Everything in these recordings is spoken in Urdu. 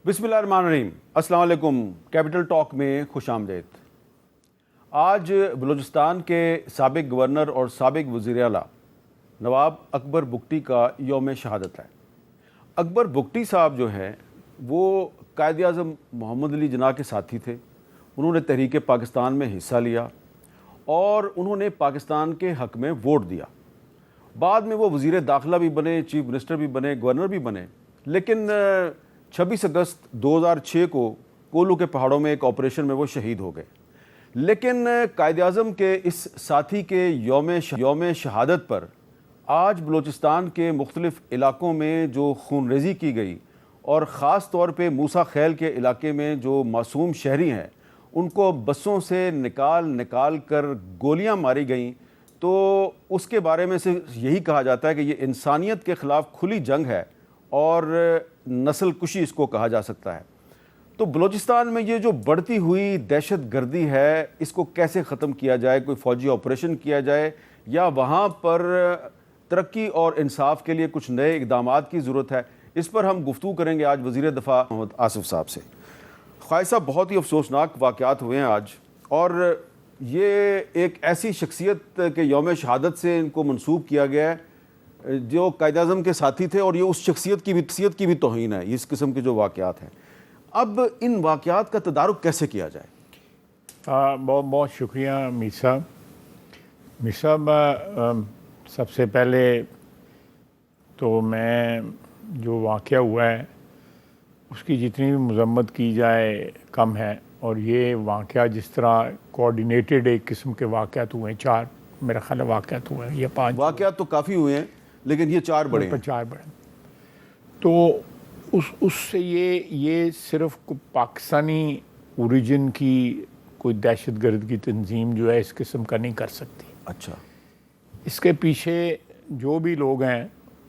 بسم اللہ الرحمن الرحیم۔ السلام علیکم۔ کیپٹل ٹاک میں خوش آمدید۔ آج بلوچستان کے سابق گورنر اور سابق وزیر اعلیٰ نواب اکبر بگٹی کا یوم شہادت ہے۔ اکبر بگٹی صاحب جو ہیں وہ قائد اعظم محمد علی جناح کے ساتھی تھے۔ انہوں نے تحریک پاکستان میں حصہ لیا اور انہوں نے پاکستان کے حق میں ووٹ دیا۔ بعد میں وہ وزیر داخلہ بھی بنے، چیف منسٹر بھی بنے، گورنر بھی بنے، لیکن 26 اگست 2006 کو کولو کے پہاڑوں میں ایک آپریشن میں وہ شہید ہو گئے۔ لیکن قائد اعظم کے اس ساتھی کے یوم شہادت پر آج بلوچستان کے مختلف علاقوں میں جو خون ریزی کی گئی اور خاص طور پہ موسیٰ خیل کے علاقے میں جو معصوم شہری ہیں ان کو بسوں سے نکال کر گولیاں ماری گئیں، تو اس کے بارے میں سے یہی کہا جاتا ہے کہ یہ انسانیت کے خلاف کھلی جنگ ہے اور نسل کشی اس کو کہا جا سکتا ہے۔ تو بلوچستان میں یہ جو بڑھتی ہوئی دہشت گردی ہے اس کو کیسے ختم کیا جائے؟ کوئی فوجی آپریشن کیا جائے یا وہاں پر ترقی اور انصاف کے لیے کچھ نئے اقدامات کی ضرورت ہے؟ اس پر ہم گفتگو کریں گے آج وزیر دفاع محمد آصف صاحب سے۔ خواجہ صاحب، بہت ہی افسوسناک واقعات ہوئے ہیں آج، اور یہ ایک ایسی شخصیت کے یوم شہادت سے ان کو منسوب کیا گیا ہے جو قائد اعظم کے ساتھی تھے، اور یہ اس شخصیت کی بھی توہین ہے، اس قسم کے جو واقعات ہیں۔ اب ان واقعات کا تدارک کیسے کیا جائے؟ بہت بہت شکریہ میر صاحب۔ سب سے پہلے تو میں جو واقعہ ہوا ہے اس کی جتنی بھی مذمت کی جائے کم ہے، اور یہ واقعہ جس طرح کوآرڈینیٹڈ ایک قسم کے واقعات ہوئے ہیں، 4 میرا خیال ہے واقعات ہوئے ہیں، یہ 5 واقعات تو کافی ہوئے ہیں لیکن یہ 4 بڑے ہیں۔ 4 بڑے، تو اس سے یہ صرف پاکستانی اوریجن کی کوئی دہشت گرد کی تنظیم جو ہے اس قسم کا نہیں کر سکتی۔ اچھا، اس کے پیچھے جو بھی لوگ ہیں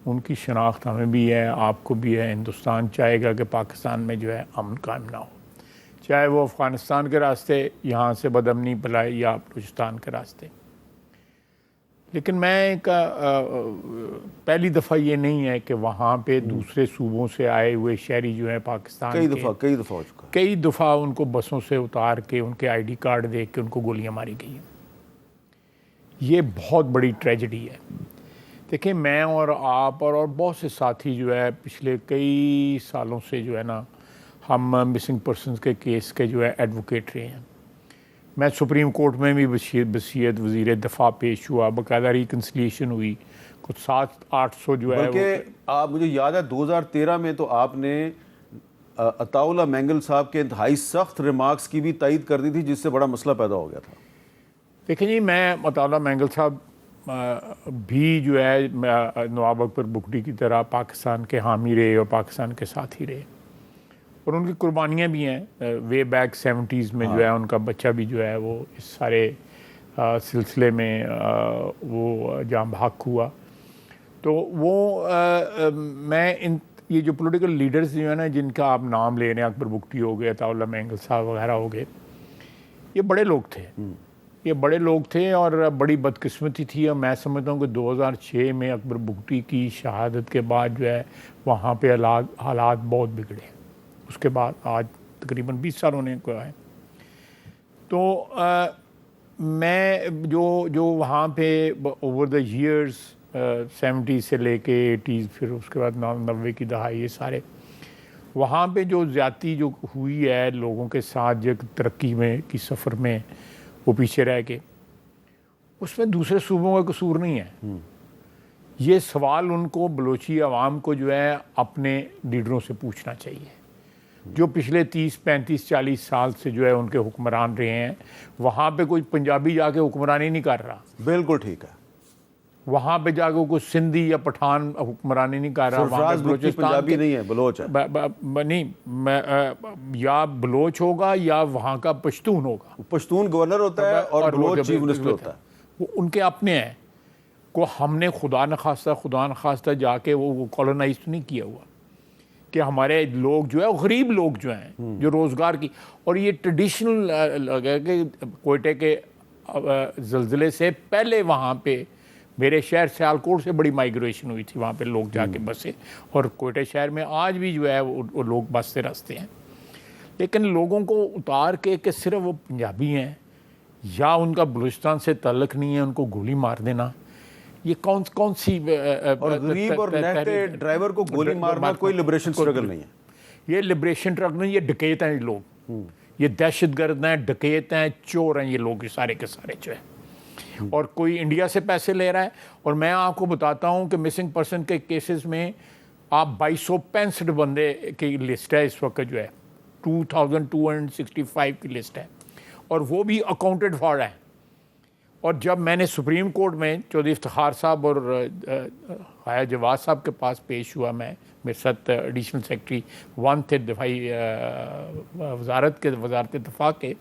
ان کی شناخت ہمیں بھی ہے، آپ کو بھی ہے۔ ہندوستان چاہے گا کہ پاکستان میں جو ہے امن قائم نہ ہو، چاہے وہ افغانستان کے راستے یہاں سے بدامنی پلائے یا بلوچستان کے راستے۔ لیکن میں پہلی دفعہ یہ نہیں ہے کہ وہاں پہ دوسرے صوبوں سے آئے ہوئے شہری جو ہیں پاکستان کئی دفعہ ہو چکا، کئی دفعہ ان کو بسوں سے اتار کے ان کے آئی ڈی کارڈ دے کے ان کو گولیاں ماری گئی ہیں۔ یہ بہت بڑی ٹریجڈی ہے۔ دیکھیں، میں اور آپ اور بہت سے ساتھی جو ہے پچھلے کئی سالوں سے جو ہے نا ہم مسنگ پرسنز کے کیس کے جو ہے ایڈوکیٹ رہے ہیں۔ میں سپریم کورٹ میں بھی بصیت وزیر دفاع پیش ہوا، باقاعدہ ریکنسلیشن ہوئی، کچھ 700-800 جو ہے، بلکہ آپ مجھے یاد ہے 2013 میں تو آپ نے عطا اللہ مینگل صاحب کے انتہائی سخت ریمارکس کی بھی تائید کر دی تھی، جس سے بڑا مسئلہ پیدا ہو گیا تھا۔ دیکھیں جی، میں عطا اللہ مینگل صاحب بھی جو ہے نواب اکبر بگٹی کی طرح پاکستان کے حامی رہے اور پاکستان کے ساتھ ہی رہے، اور ان کی قربانیاں بھی ہیں۔ وے بیک 70s میں جو ہے ان کا بچہ بھی جو ہے وہ اس سارے سلسلے میں وہ جاں بحق ہوا۔ تو وہ میں یہ جو پولیٹیکل لیڈرز جو ہیں نا جن کا آپ نام لے رہے ہیں، اکبر بگٹی ہو گئے، عطا اللہ مینگل صاحب وغیرہ ہو گئے، یہ بڑے لوگ تھے اور بڑی بدقسمتی تھی۔ اور میں سمجھتا ہوں کہ 2006 میں اکبر بگٹی کی شہادت کے بعد جو ہے وہاں پہ حالات بہت بگڑے۔ اس کے بعد آج تقریباً 20 سال ہونے کو آئے۔ تو میں جو وہاں پہ اوور دا ایئرز 70 سے لے کے 80، پھر اس کے بعد 90 کی دہائی، یہ سارے وہاں پہ جو زیادتی جو ہوئی ہے لوگوں کے ساتھ، جو ترقی میں کی سفر میں وہ پیچھے رہ کے، اس میں دوسرے صوبوں کا قصور نہیں ہے۔ یہ سوال ان کو، بلوچی عوام کو جو ہے اپنے لیڈروں سے پوچھنا چاہیے، جو پچھلے 30 35 40 سال سے جو ہے ان کے حکمران رہے ہیں۔ وہاں پہ کوئی پنجابی جا کے حکمرانی نہیں کر رہا، بالکل ٹھیک ہے۔ وہاں پہ جا کے کوئی سندھی یا پٹھان حکمرانی نہیں کر رہا، وہاں پہ بلوچستان پنجابی نہیں ہے، بلوچ ہے، نہیں، یا بلوچ ہوگا یا وہاں کا پشتون ہوگا۔ پشتون گورنر ہوتا ہے اور بلوچ چیف منسٹر ہوتا ہے۔ وہ ان کے اپنے ہیں، کو ہم نے خدا نخواستہ جا کے وہ کالونائز تو نہیں کیا ہوا کہ ہمارے لوگ جو ہے غریب لوگ جو ہیں جو روزگار کی، اور یہ ٹریڈیشنل کہ کوئٹے کے زلزلے سے پہلے وہاں پہ میرے شہر سیالکوٹ سے بڑی مائگریشن ہوئی تھی، وہاں پہ لوگ جا کے بسے، اور کوئٹہ شہر میں آج بھی جو ہے وہ لوگ بستے رستے ہیں. لیکن لوگوں کو اتار کے کہ صرف وہ پنجابی ہیں یا ان کا بلوچستان سے تعلق نہیں ہے ان کو گولی مار دینا، یہ کون سی اور غریب اور نہتے ڈرائیور کو گولی مارنا کوئی لبریشن اسٹرگل نہیں ہے. یہ لبریشن ٹرک نہیں، یہ ڈکیت ہیں یہ لوگ، یہ دہشت گرد ہیں، ڈکیت ہیں، چور ہیں یہ لوگ، یہ سارے کے سارے جو ہے. اور کوئی انڈیا سے پیسے لے رہا ہے. اور میں آپ کو بتاتا ہوں کہ مسنگ پرسن کے کیسز میں آپ 2265 بندے کی لسٹ ہے اس وقت جو ہے، 2265 کی لسٹ ہے، اور وہ بھی اکاؤنٹڈ فار ہے. اور جب میں نے سپریم کورٹ میں چودھری افتخار صاحب اور حیا جواز صاحب کے پاس پیش ہوا، میں میرے ساتھ ایڈیشنل سیکرٹری 1 تھے دفاعی وزارت دفاع کے،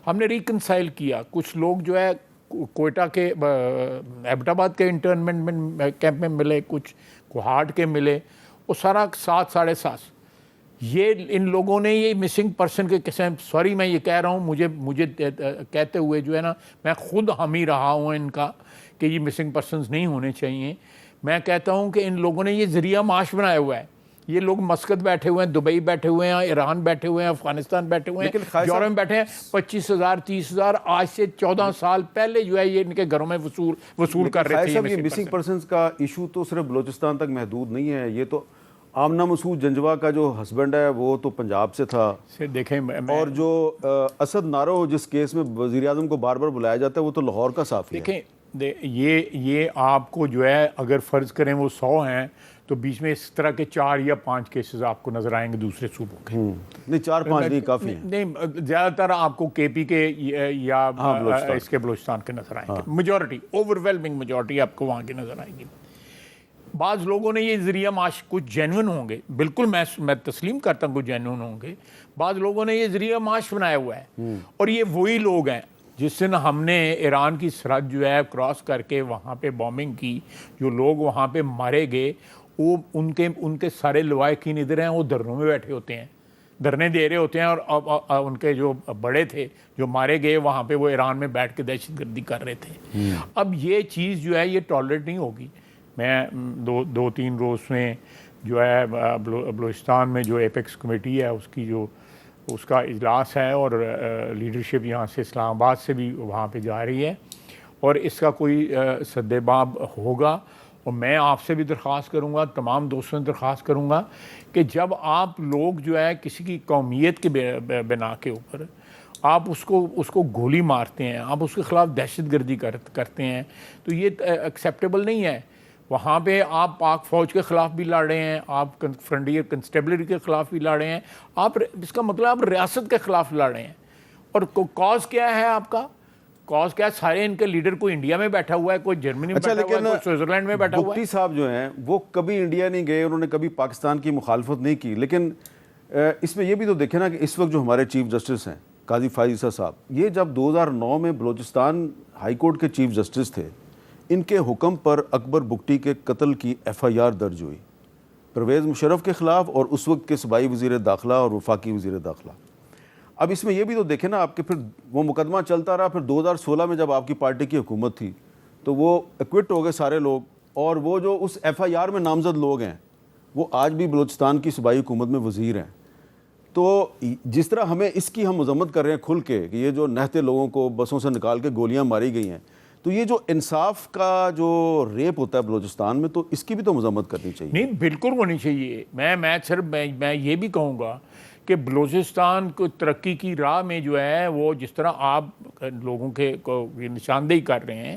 ہم نے ریکنسائل کیا. کچھ لوگ جو ہے کوئٹہ کے ایبٹ آباد کے انٹرنمنٹ کیمپ میں ملے، کچھ کوہاٹ کے ملے، وہ سارا 7 ساڑھے 7. یہ ان لوگوں نے یہ مسنگ پرسن کے قسم، سوری میں یہ کہہ رہا ہوں، مجھے کہتے ہوئے جو ہے نا، میں خود حامی رہا ہوں ان کا کہ یہ مسنگ پرسنز نہیں ہونے چاہیے. میں کہتا ہوں کہ ان لوگوں نے یہ ذریعہ معاش بنایا ہوا ہے. یہ لوگ مسقط بیٹھے ہوئے ہیں، دبئی بیٹھے ہوئے ہیں، ایران بیٹھے ہوئے ہیں، افغانستان بیٹھے ہوئے ہیں، یورپ میں بیٹھے ہیں. 25,000 30,000 آج سے 14 سال پہلے جو ہے یہ ان کے گھروں میں وصول کر رہے تھے. یہ مسنگ پرسنز کا ایشو تو صرف بلوچستان تک محدود نہیں ہے. یہ تو آمنہ مسعود جنجوا کا جو ہسبینڈ ہے وہ تو پنجاب سے تھا. دیکھیں، اور جو اسد نارو جس کیس میں وزیر اعظم کو بار بار بلایا جاتا ہے وہ تو لاہور کا صحافی ہے. دیکھیں یہ آپ کو جو ہے اگر فرض کریں وہ 100 ہیں تو بیچ میں اس طرح کے 4 یا 5 کیسز آپ کو نظر آئیں گے دوسرے صوبوں کے. نہیں 4-5 نہیں کافی ہیں. نہیں، زیادہ تر آپ کو کے پی کے یا اس کے بلوچستان کے نظر آئیں گے. میجورٹی، اوور ویلمنگ میجورٹی آپ کو وہاں کی نظر آئیں گی. بعض لوگوں نے یہ ذریعہ معاش کچھ جینون ہوں گے، بالکل میں تسلیم کرتا ہوں کچھ جینون ہوں گے. بعض لوگوں نے یہ ذریعہ معاش بنایا ہوا ہے، اور یہ وہی لوگ ہیں جس دن ہم نے ایران کی سرحد جو ہے کراس کر کے وہاں پہ بومنگ کی، جو لوگ وہاں پہ مارے گئے، وہ ان کے سارے لواحقین ادھر ہیں، وہ دھرنوں میں بیٹھے ہوتے ہیں، دھرنے دے رہے ہوتے ہیں، اور ان کے جو بڑے تھے جو مارے گئے وہاں پہ وہ ایران میں بیٹھ کے دہشت گردی کر رہے تھے. اب یہ چیز جو ہے یہ ٹالریٹ نہیں ہوگی. میں 2-3 روز میں جو ہے بلوچستان میں جو ایپیکس کمیٹی ہے اس کا اجلاس ہے، اور لیڈرشپ یہاں سے اسلام آباد سے بھی وہاں پہ جا رہی ہے، اور اس کا کوئی سد باب ہوگا. اور میں آپ سے بھی درخواست کروں گا، تمام دوستوں سے درخواست کروں گا کہ جب آپ لوگ جو ہے کسی کی قومیت کے بنا کے اوپر آپ اس کو گولی مارتے ہیں، آپ اس کے خلاف دہشت گردی کرتے ہیں، تو یہ ایکسیپٹیبل نہیں ہے. وہاں پہ آپ پاک فوج کے خلاف بھی لڑ رہے ہیں، آپ فرنٹیئر کنسٹیبلری کے خلاف بھی لڑ رہے ہیں، آپ اس کا مطلب آپ ریاست کے خلاف لڑ رہے ہیں. اور کاز کیا ہے آپ کا؟ کاز کیا ہے؟ سارے ان کے لیڈر کوئی انڈیا میں بیٹھا ہوا ہے، کوئی جرمنی میں بیٹھا ہوا ہے، کوئی سوئٹزرلینڈ میں بیٹھا ہوا ہے. بگٹی صاحب جو ہیں وہ کبھی انڈیا نہیں گئے، انہوں نے کبھی پاکستان کی مخالفت نہیں کی. لیکن اس میں یہ بھی تو دیکھیں نا کہ اس وقت جو ہمارے چیف جسٹس ہیں قاضی فائز عیسیٰ صاحب، یہ جب 2009 میں بلوچستان ہائی کورٹ کے چیف جسٹس تھے، ان کے حکم پر اکبر بگٹی کے قتل کی FIR درج ہوئی پرویز مشرف کے خلاف اور اس وقت کے صوبائی وزیر داخلہ اور وفاقی وزیر داخلہ. اب اس میں یہ بھی تو دیکھیں نا آپ کے پھر وہ مقدمہ چلتا رہا. پھر 2016 میں جب آپ کی پارٹی کی حکومت تھی تو وہ ایکوٹ ہو گئے سارے لوگ، اور وہ جو اس FIR میں نامزد لوگ ہیں وہ آج بھی بلوچستان کی صوبائی حکومت میں وزیر ہیں. تو جس طرح ہمیں اس کی ہم مذمت کر رہے ہیں کھل کے کہ یہ جو نہتے لوگوں کو بسوں سے نکال کے گولیاں ماری گئی ہیں، تو یہ جو انصاف کا جو ریپ ہوتا ہے بلوچستان میں، تو اس کی بھی تو مذمت کرنی چاہیے. نہیں، بالکل ہونی چاہیے. میں یہ بھی کہوں گا کہ بلوچستان کو ترقی کی راہ میں جو ہے وہ جس طرح آپ لوگوں کے کو نشاندہی کر رہے ہیں،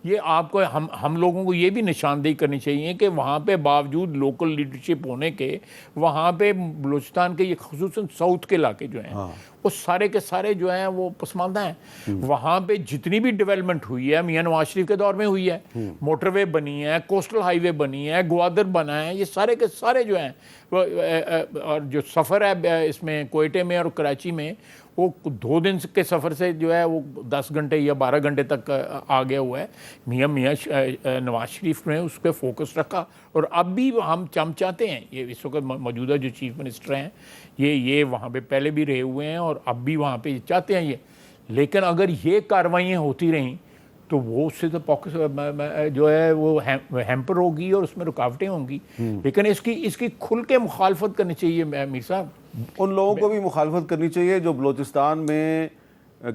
یہ آپ کو ہم لوگوں کو یہ بھی نشاندہی کرنی چاہیے کہ وہاں پہ باوجود لوکل لیڈرشپ ہونے کے، وہاں پہ بلوچستان کے یہ خصوصاً ساؤتھ کے علاقے جو ہیں وہ سارے کے سارے جو ہیں وہ پسماندہ ہیں. وہاں پہ جتنی بھی ڈیولپمنٹ ہوئی ہے میاں نواز شریف کے دور میں ہوئی ہے، موٹر وے بنی ہے، کوسٹل ہائی وے بنی ہے، گوادر بنا ہے، یہ سارے کے سارے جو ہیں اور جو سفر ہے اس میں کوئٹے میں اور کراچی میں، وہ 2 دن کے سفر سے جو ہے وہ 10 گھنٹے یا 12 گھنٹے تک آ گیا ہوا ہے. میاں نواز شریف نے اس پہ فوکس رکھا، اور اب بھی ہم چاہتے ہیں، یہ اس وقت موجودہ جو چیف منسٹر ہیں یہ وہاں پہ پہلے بھی رہے ہوئے ہیں اور اب بھی وہاں پہ چاہتے ہیں یہ. لیکن اگر یہ کاروائیاں ہوتی رہیں تو وہ اس سے تو جو ہے وہ ہیمپر ہوگی اور اس میں رکاوٹیں ہوں گی. لیکن اس کی کھل کے مخالفت کرنی چاہیے میر صاحب. ان لوگوں کو بھی مخالفت کرنی چاہیے جو بلوچستان میں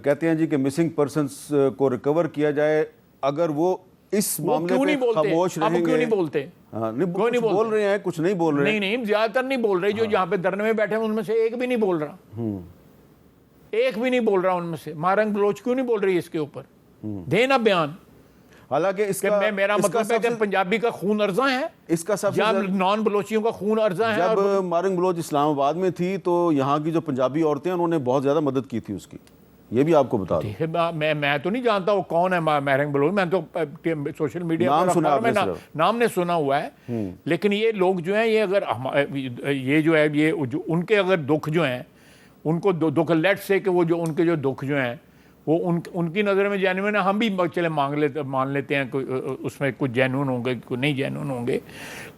کہتے ہیں جی کہ مسنگ پرسنس کو ریکور کیا جائے. اگر وہ اس معاملے پہ خاموش رہیں گے. کیوں نہیں بولتے؟ کچھ بول رہے ہیں, کچھ نہیں بول رہے ہیں. نہیں زیادہ تر نہیں بول رہے. جو یہاں پہ دھرنے میں بیٹھے ہیں ان میں سے ایک بھی نہیں بول رہا. ایک بھی نہیں بول رہا ان میں سے. مارنگ بلوچ کیوں نہیں بول رہی اس کے اوپر؟ دینا بیان. حالانکہ اس کا میرا مطلب ہے کہ پنجابی کا خون ارزاں ہے, اس کا سب جب نان بلوچیوں کا خون ارزاں ہے. جب مارنگ بلوچ اسلام آباد میں تھی تو یہاں کی جو پنجابی عورتیں انہوں نے بہت زیادہ مدد کی تھی اس کی. یہ بھی آپ کو بتا دوں. میں تو نہیں جانتا وہ کون ہے مارنگ بلوچ. میں تو سوشل میڈیا پر نام نے سنا ہوا ہے. لیکن یہ لوگ جو ہیں یہ اگر یہ جو ہے یہ ان کے اگر دکھ جو ہیں ان کو دکھ لیٹ سے کہ وہ جو ان کے جو دکھ جو ہیں وہ ان کی نظر میں جینوئن ہے. ہم بھی چلے مان لیتے ہیں اس میں کچھ جینوئن ہوں گے کچھ نہیں جینوئن ہوں گے.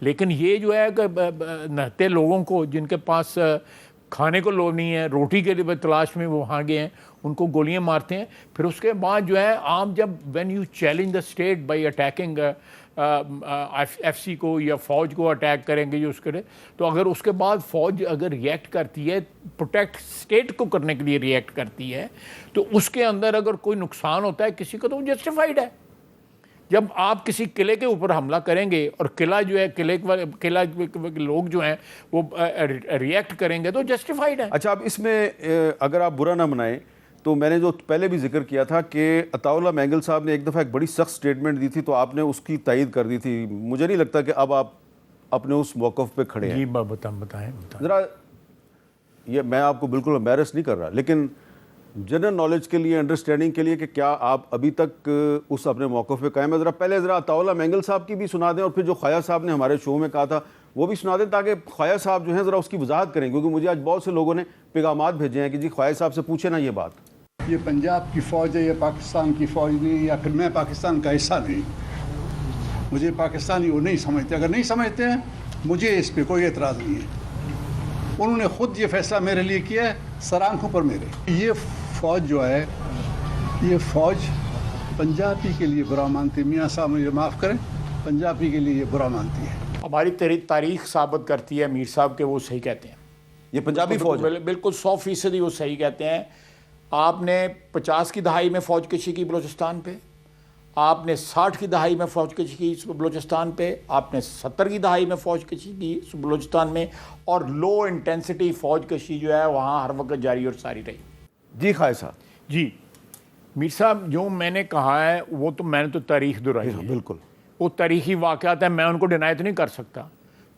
لیکن یہ جو ہے کہ نہتے لوگوں کو جن کے پاس کھانے کو لو نہیں ہے, روٹی کے لیے تلاش میں وہ وہاں گئے ہیں, ان کو گولیاں مارتے ہیں. پھر اس کے بعد جو ہے آپ جب when you challenge the state by attacking FC سی کو یا فوج کو اٹیک کریں گے جو اس کے, تو اگر اس کے بعد فوج اگر ریئیکٹ کرتی ہے پروٹیکٹ اسٹیٹ کو کرنے کے لیے ریئیکٹ کرتی ہے تو اس کے اندر اگر کوئی نقصان ہوتا ہے کسی کو تو وہ جسٹیفائڈ ہے. جب آپ کسی قلعے کے اوپر حملہ کریں گے اور قلعہ جو ہے قلعہ لوگ جو ہیں وہ ریئیکٹ کریں گے تو جسٹیفائڈ ہے. اچھا, اب اس میں اگر آپ برا نہ منائیں تو میں نے جو پہلے بھی ذکر کیا تھا کہ عطا اللہ مینگل صاحب نے ایک دفعہ ایک بڑی سخت سٹیٹمنٹ دی تھی تو آپ نے اس کی تائید کر دی تھی. مجھے نہیں لگتا کہ اب آپ اپنے اس موقف پہ کھڑے ہیں. جی بتائیں ذرا. یہ میں آپ کو بالکل امبیرس نہیں کر رہا, لیکن جنرل نالج کے لیے, انڈرسٹینڈنگ کے لیے کہ کیا آپ ابھی تک اس اپنے موقف پہ قائم ہے. پہلے عطا اللہ مینگل صاحب کی بھی سنا دیں اور پھر جو خواجہ صاحب نے ہمارے شو میں کہا تھا وہ بھی سنا دیں تاکہ خواجہ صاحب جو ہیں ذرا اس کی وضاحت کریں, کیونکہ مجھے آج بہت سے لوگوں نے پیغامات بھیجے ہیں کہ جی خواجہ صاحب سے پوچھیں نا یہ بات. یہ پنجاب کی فوج ہے, یہ پاکستان کی فوج نہیں, یا پھر میں پاکستان کا حصہ نہیں. مجھے پاکستانی وہ نہیں سمجھتے. اگر نہیں سمجھتے ہیں مجھے اس پہ کوئی اعتراض نہیں ہے. انہوں نے خود یہ فیصلہ میرے لیے کیا ہے, سر آنکھوں پر میرے. یہ فوج جو ہے یہ فوج پنجابی کے لیے برا مانتی ہے. میاں صاحب مجھے معاف کریں, پنجابی کے لیے یہ برا مانتی ہے. ہماری تاریخ ثابت کرتی ہے میر صاحب کہ وہ صحیح کہتے ہیں. یہ پنجابی فوج بالکل 100% وہ صحیح کہتے ہیں. آپ نے 50 کی دہائی میں فوج کشی کی بلوچستان پہ, آپ نے 60 کی دہائی میں فوج کشی کی بلوچستان پہ, آپ نے 70 کی دہائی میں فوج کشی کی بلوچستان میں, اور لو انٹینسٹی فوج کشی جو ہے وہاں ہر وقت جاری اور ساری رہی. جی خواجہ صاحب. جی میر صاحب, جو میں نے کہا ہے وہ تو میں نے تو تاریخ دہرائی ہے. بالکل وہ تاریخی واقعات ہیں, میں ان کو ڈینائی تو نہیں کر سکتا.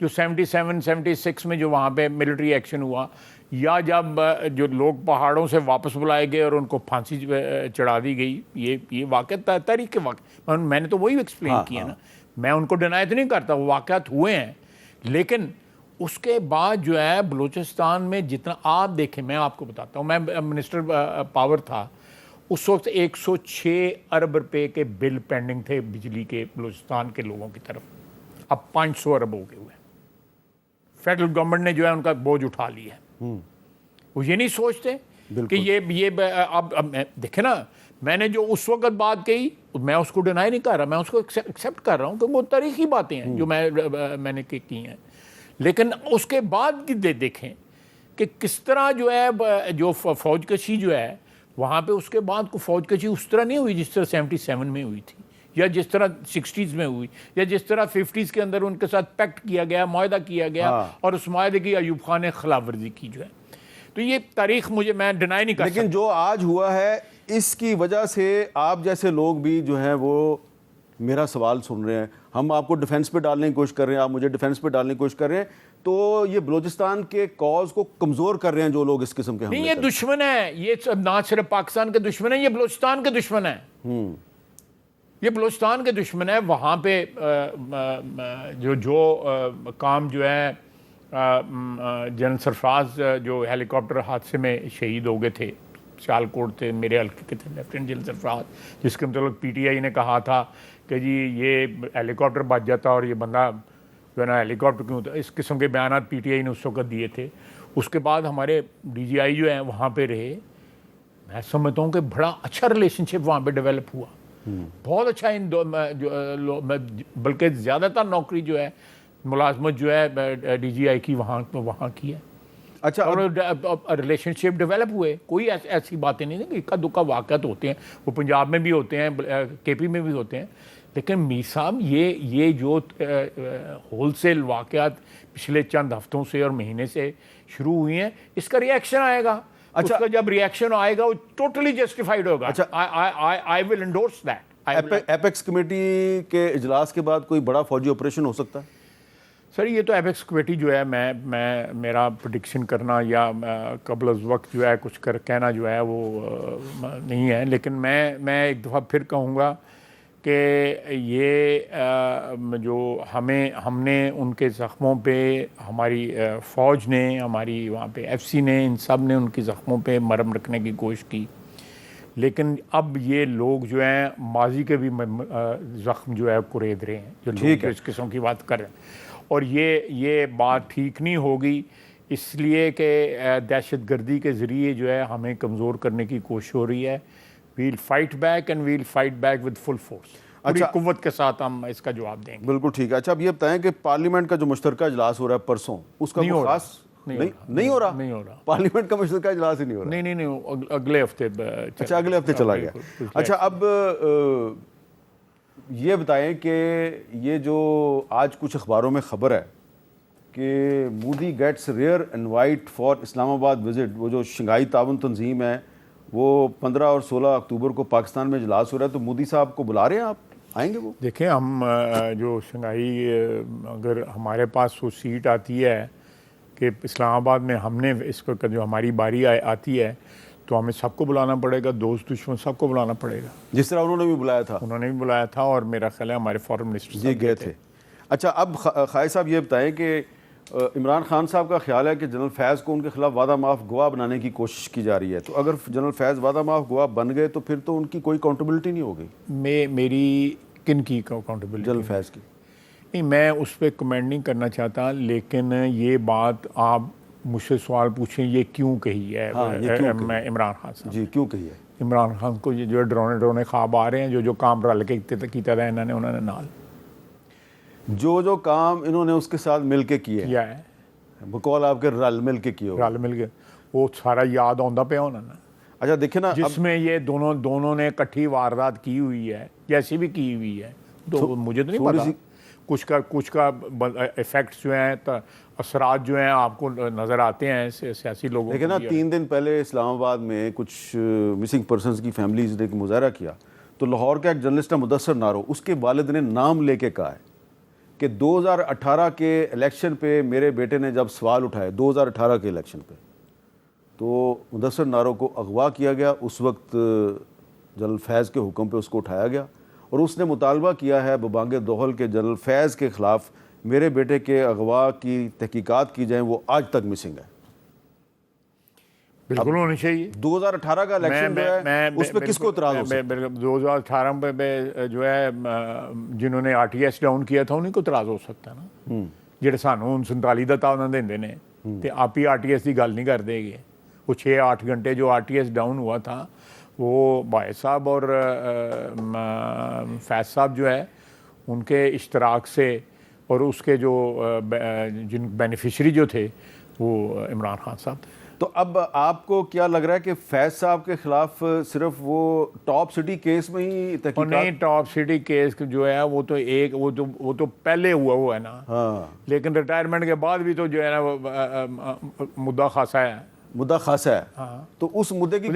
جو 77-76 میں جو وہاں پہ ملٹری ایکشن ہوا, یا جب جو لوگ پہاڑوں سے واپس بلائے گئے اور ان کو پھانسی چڑھا دی گئی, یہ واقعہ تاریخ کے واقع میں نے تو وہی ایکسپلین کیا نا. میں ان کو ڈینائی تو نہیں کرتا, وہ واقعات ہوئے ہیں. لیکن اس کے بعد جو ہے بلوچستان میں جتنا آپ دیکھیں, میں آپ کو بتاتا ہوں, میں منسٹر پاور تھا اس وقت 106 ارب روپے کے بل پینڈنگ تھے بجلی کے بلوچستان کے لوگوں کی طرف. اب 500 ارب ہو گئے ہوئے. فیڈرل گورنمنٹ نے جو ہے ان کا بوجھ اٹھا لیا ہے. وہ یہ نہیں سوچتے کہ یہ اب دیکھیں نا, میں نے جو اس وقت بات کہی میں اس کو ڈینائی نہیں کر رہا, میں اس کو ایکسیپٹ کر رہا ہوں کہ وہ تاریخی باتیں ہیں جو میں نے کی ہیں. لیکن اس کے بعد دیکھیں کہ کس طرح جو ہے جو فوج کشی جو ہے وہاں پہ اس کے بعد کو فوج کشی اس طرح نہیں ہوئی جس طرح 77 میں ہوئی تھی, یا جس طرح 60s میں ہوئی, یا جس طرح 50s کے اندر ان کے ساتھ پیکٹ کیا گیا, معاہدہ کیا گیا, اور اس معاہدے کی ایوب خان نے خلاف ورزی کی جو ہے. تو یہ تاریخ میں ڈینائی نہیں کر سکتا. لیکن جو آج ہوا ہے اس کی وجہ سے آپ جیسے لوگ بھی جو ہیں وہ میرا سوال سن رہے ہیں. ہم آپ کو ڈیفنس پہ ڈالنے کی کوشش کر رہے ہیں, آپ مجھے ڈیفنس پہ ڈالنے کی کوشش کر رہے ہیں, تو یہ بلوچستان کے کاز کو کمزور کر رہے ہیں جو لوگ اس قسم کے. نہیں, یہ دشمن ہے, یہ نہ صرف پاکستان کے دشمن ہے, یہ بلوچستان کے دشمن ہے. یہ بلوچستان کے دشمن ہے. وہاں پہ جو کام جو ہے جنرل سرفراز جو ہیلی کاپٹر حادثے میں شہید ہو گئے تھے, سیالکوٹ تھے, میرے حلقے کے تھے لیفٹیننٹ جنرل سرفراز, جس کے متعلق پی ٹی آئی نے کہا تھا کہ جی یہ ہیلی کاپٹر بچ جاتا اور یہ بندہ جو ہے نا ہیلی کاپٹر کیوں ہوتا, اس قسم کے بیانات پی ٹی آئی نے اس وقت دیے تھے. اس کے بعد ہمارے ڈی جی آئی جو ہیں وہاں پہ رہے. میں سمجھتا ہوں کہ بڑا اچھا ریلیشن شپ وہاں پہ ڈیولپ ہوا. بہت اچھا ان دو بلکہ زیادہ تر نوکری جو ہے ملازمت جو ہے ڈی جی آئی کی وہاں کی ہے. اچھا اور ریلیشن شپ ڈیولپ ہوئے, کوئی ایسی باتیں نہیں ہیں کہ اکا دکا واقعات ہوتے ہیں, وہ پنجاب میں بھی ہوتے ہیں, کے پی میں بھی ہوتے ہیں, لیکن میر صاحب یہ جو ہول سیل واقعات پچھلے چند ہفتوں سے اور مہینے سے شروع ہوئی ہیں, اس کا ریئیکشن آئے گا. اس کا جب ریئیکشن آئے گا وہ ٹوٹلی جسٹیفائڈ ہوگا. آئی ول انڈورس دیٹ. ایپیکس کمیٹی کے اجلاس کے بعد کوئی بڑا فوجی آپریشن ہو سکتا ہے؟ سر یہ تو ایپیکس کمیٹی جو ہے میں میرا پریڈکشن کرنا یا قبل از وقت جو ہے کچھ کہنا جو ہے وہ نہیں ہے, لیکن میں ایک دفعہ پھر کہوں گا کہ یہ جو ہم نے ان کے زخموں پہ, ہماری فوج نے, ہماری وہاں پہ ایف سی نے, ان سب نے ان کی زخموں پہ مرہم رکھنے کی کوشش کی, لیکن اب یہ لوگ جو ہیں ماضی کے بھی زخم جو ہے کرید رہے ہیں, جو لوگ اس قسم کی بات کر رہے ہیں, اور یہ بات ٹھیک نہیں ہوگی, اس لیے کہ دہشت گردی کے ذریعے جو ہے ہمیں کمزور کرنے کی کوشش ہو رہی ہے. We'll fight back and we'll fight back with full force. پوری قوت کے ساتھ ہم اس کا جواب دیں گے. بالکل ٹھیک ہے. اچھا اب یہ بتائیں کہ پارلیمنٹ کا جو مشترکہ اجلاس ہو رہا ہے پرسوں, اس کا کوئی خاص نہیں ہو رہا؟ پارلیمنٹ کا مشترکہ اجلاس ہی نہیں ہو رہا؟ نہیں, اگلے ہفتے. اچھا اگلے ہفتے چلا گیا. اچھا اب یہ بتائیں کہ یہ جو آج کچھ اخباروں میں خبر ہے کہ Modi gets rare invite for Islamabad visit, وہ جو شنگھائی تعاون تنظیم ہے وہ 15 اور 16 اکتوبر کو پاکستان میں اجلاس ہو رہا ہے, تو مودی صاحب کو بلا رہے ہیں آپ, آئیں گے وہ؟ دیکھیں ہم جو شنگھائی, اگر ہمارے پاس وہ سیٹ آتی ہے کہ اسلام آباد میں ہم نے اس کو جو ہماری باری آتی ہے تو ہمیں سب کو بلانا پڑے گا, دوست دشمن سب کو بلانا پڑے گا, جس طرح انہوں نے بھی بلایا تھا. انہوں نے بھی بلایا تھا اور میرا خیال ہے ہمارے فارن منسٹر جی گئے تھے. اچھا اب خائے صاحب یہ بتائیں کہ عمران خان صاحب کا خیال ہے کہ جنرل فیض کو ان کے خلاف وعدہ معاف گواہ بنانے کی کوشش کی جا رہی ہے, تو اگر جنرل فیض وعدہ معاف گواہ بن گئے تو پھر تو ان کی کوئی اکاؤنٹیبلٹی نہیں ہوگی. میری کن کی اکاؤنٹیبلٹی؟ جنرل فیض کی. نہیں, میں اس پہ کمنٹ نہیں کرنا چاہتا, لیکن یہ بات آپ مجھ سے سوال پوچھیں یہ کیوں کہی ہے عمران خان صاحب؟ جی کیوں کہی ہے؟ عمران خان کو یہ جو ڈرونے خواب آ رہے ہیں, جو کام رل کے کیتا تھا انہوں نے نال, جو کام انہوں نے اس کے ساتھ مل کے کیا ہے, بقول آپ کے رل مل کے کیے, رل مل کے وہ سارا یاد آندا پیا ہونا نا. اچھا دیکھیں نا, جس میں یہ دونوں نے اکٹھی واردات کی ہوئی ہے, جیسی بھی کی ہوئی ہے, تو مجھے تو نہیں پتا کچھ کا ایفیکٹس جو ہیں, اثرات جو ہیں آپ کو نظر آتے ہیں سیاسی لوگوں. لیکن نا 3 دن پہلے اسلام آباد میں کچھ مسنگ پرسنز کی فیملیز نے ایک مظاہرہ کیا, تو لاہور کا ایک جرنلسٹ ہے مدثر نارو, اس کے والد نے نام لے کے کہا ہے کہ 2018 کے الیکشن پہ میرے بیٹے نے جب سوال اٹھائے 2018 کے الیکشن پہ, تو مدثر نارو کو اغوا کیا گیا. اس وقت جنرل فیض کے حکم پہ اس کو اٹھایا گیا اور اس نے مطالبہ کیا ہے ببانگ دوحل کے جنرل فیض کے خلاف میرے بیٹے کے اغوا کی تحقیقات کی جائیں, وہ آج تک مسنگ ہے. بالکل ہونی چاہیے. 2018 کا الیکشن جو ہے اس پہ کس کو اعتراض ہو سکتا ہے؟ 2018 پہ جو ہے جنہوں نے RTS ڈاؤن کیا تھا انہیں کو اعتراض ہو سکتا ہے نا, جہے سانوں 47 دا تاؤ دیندے نے, تے آپ ہی RTS کی گل نہیں کرتے گے. وہ 6-8 گھنٹے جو RTS ڈاؤن ہوا تھا وہ بھائی صاحب اور فیض صاحب جو ہے ان کے اشتراک سے, اور اس کے جو جن بینیفیشری جو تھے وہ عمران خان صاحب تھے. تو اب آپ کو کیا لگ رہا ہے کہ فیض صاحب کے خلاف صرف وہ ٹاپ سٹی کیس میں ہی تحقیقات؟ نہیں, ٹاپ سٹی کیس جو ہے وہ تو پہلے ہوا ہے نا, لیکن ریٹائرمنٹ کے بعد بھی تو جو ہے نا مدعا خاصا ہے. مدعا خاصا ہے, تو اس مدعے کی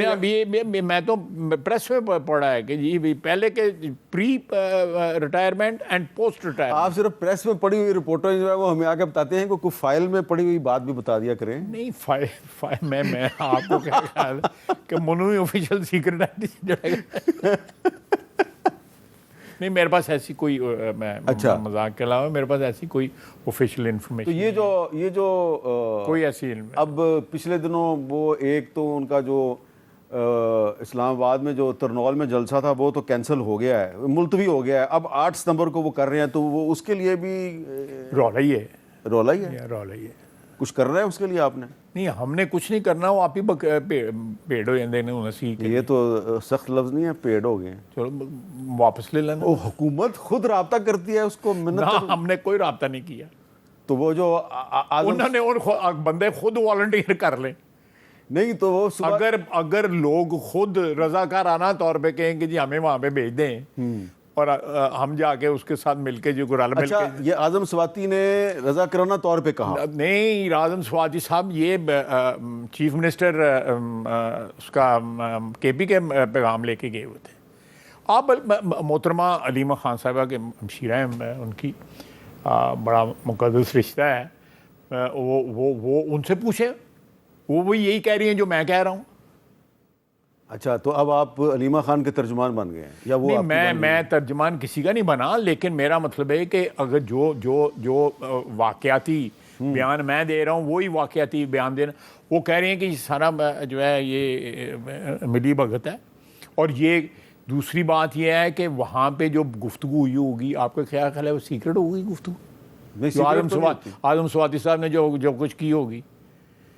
میں تو پریس میں پڑھا ہے کہ جی پہلے کے پری ریٹائرمنٹ اینڈ پوسٹ ریٹائرمنٹ. آپ صرف پریس میں پڑھی ہوئی رپورٹیں جو ہے وہ ہمیں آگے بتاتے ہیں کہ کوئی فائل میں پڑھی ہوئی بات بھی بتا دیا کریں. نہیں, میں آپ کو کیا خیال ہے کہ منوی آفیشیل سیکرٹ ہے. نہیں, میرے پاس ایسی کوئی مذاق کے علاوہ میرے پاس ایسی کوئی آفیشیل انفارمیشن. تو یہ جو کوئی ایسی علم. اب پچھلے دنوں وہ ایک تو ان کا جو اسلام آباد میں جو ترنول میں جلسہ تھا وہ تو کینسل ہو گیا ہے, ملتوی ہو گیا ہے. اب 8 ستمبر کو وہ کر رہے ہیں, تو وہ اس کے لیے بھی رولا ہی ہے. کچھ کر رہے ہیں اس کے لیے آپ نے؟ نہیں ہم نے کچھ نہیں کرنا, وہ آپ ہی پیڑ ہو جاندے نے ہن اسی یہ تو سخت لفظ نہیں ہے, پیڑ ہو گئے ہیں. چلو واپس لے لینا. وہ حکومت خود رابطہ کرتی ہے اس کو منت, نہ ہم نے کوئی رابطہ نہیں کیا, تو وہ جو انہوں نے ان بندے خود والنٹیئر کر لیں. نہیں تو وہ اگر لوگ خود رضاکارانہ طور پہ کہیں کہ جی ہمیں وہاں پہ بھیج دیں اور ہم جا کے اس کے ساتھ مل کے جو رل مل اچھا, کے. یہ اعظم سواتی نے رضاکارانہ طور پہ کہا؟ نہیں, اعظم سواتی صاحب یہ چیف منسٹر اس کا کے پی کے پیغام لے کے گئے ہوئے تھے. آپ محترمہ علیمہ خان صاحبہ کے ہمشیرہ ہیں, ان کی بڑا مقدس رشتہ ہے, وہ ان سے پوچھیں, وہ یہی کہہ رہی ہیں جو میں کہہ رہا ہوں. اچھا, تو اب آپ علیمہ خان کے ترجمان بن گئے ہیں یا وہ؟ نہیں, میں ترجمان کسی کا نہیں بنا, لیکن میرا مطلب ہے کہ اگر جو واقعاتی بیان میں دے رہا ہوں وہی واقعاتی بیان دینا. وہ کہہ رہے ہیں کہ یہ سارا جو ہے یہ ملی بھگت ہے. اور یہ دوسری بات یہ ہے کہ وہاں پہ جو گفتگو ہوئی ہوگی, آپ کا کیا خیال ہے وہ سیکرٹ ہوگی گفتگو؟ اعظم سواتی صاحب نے جو کچھ کی ہوگی,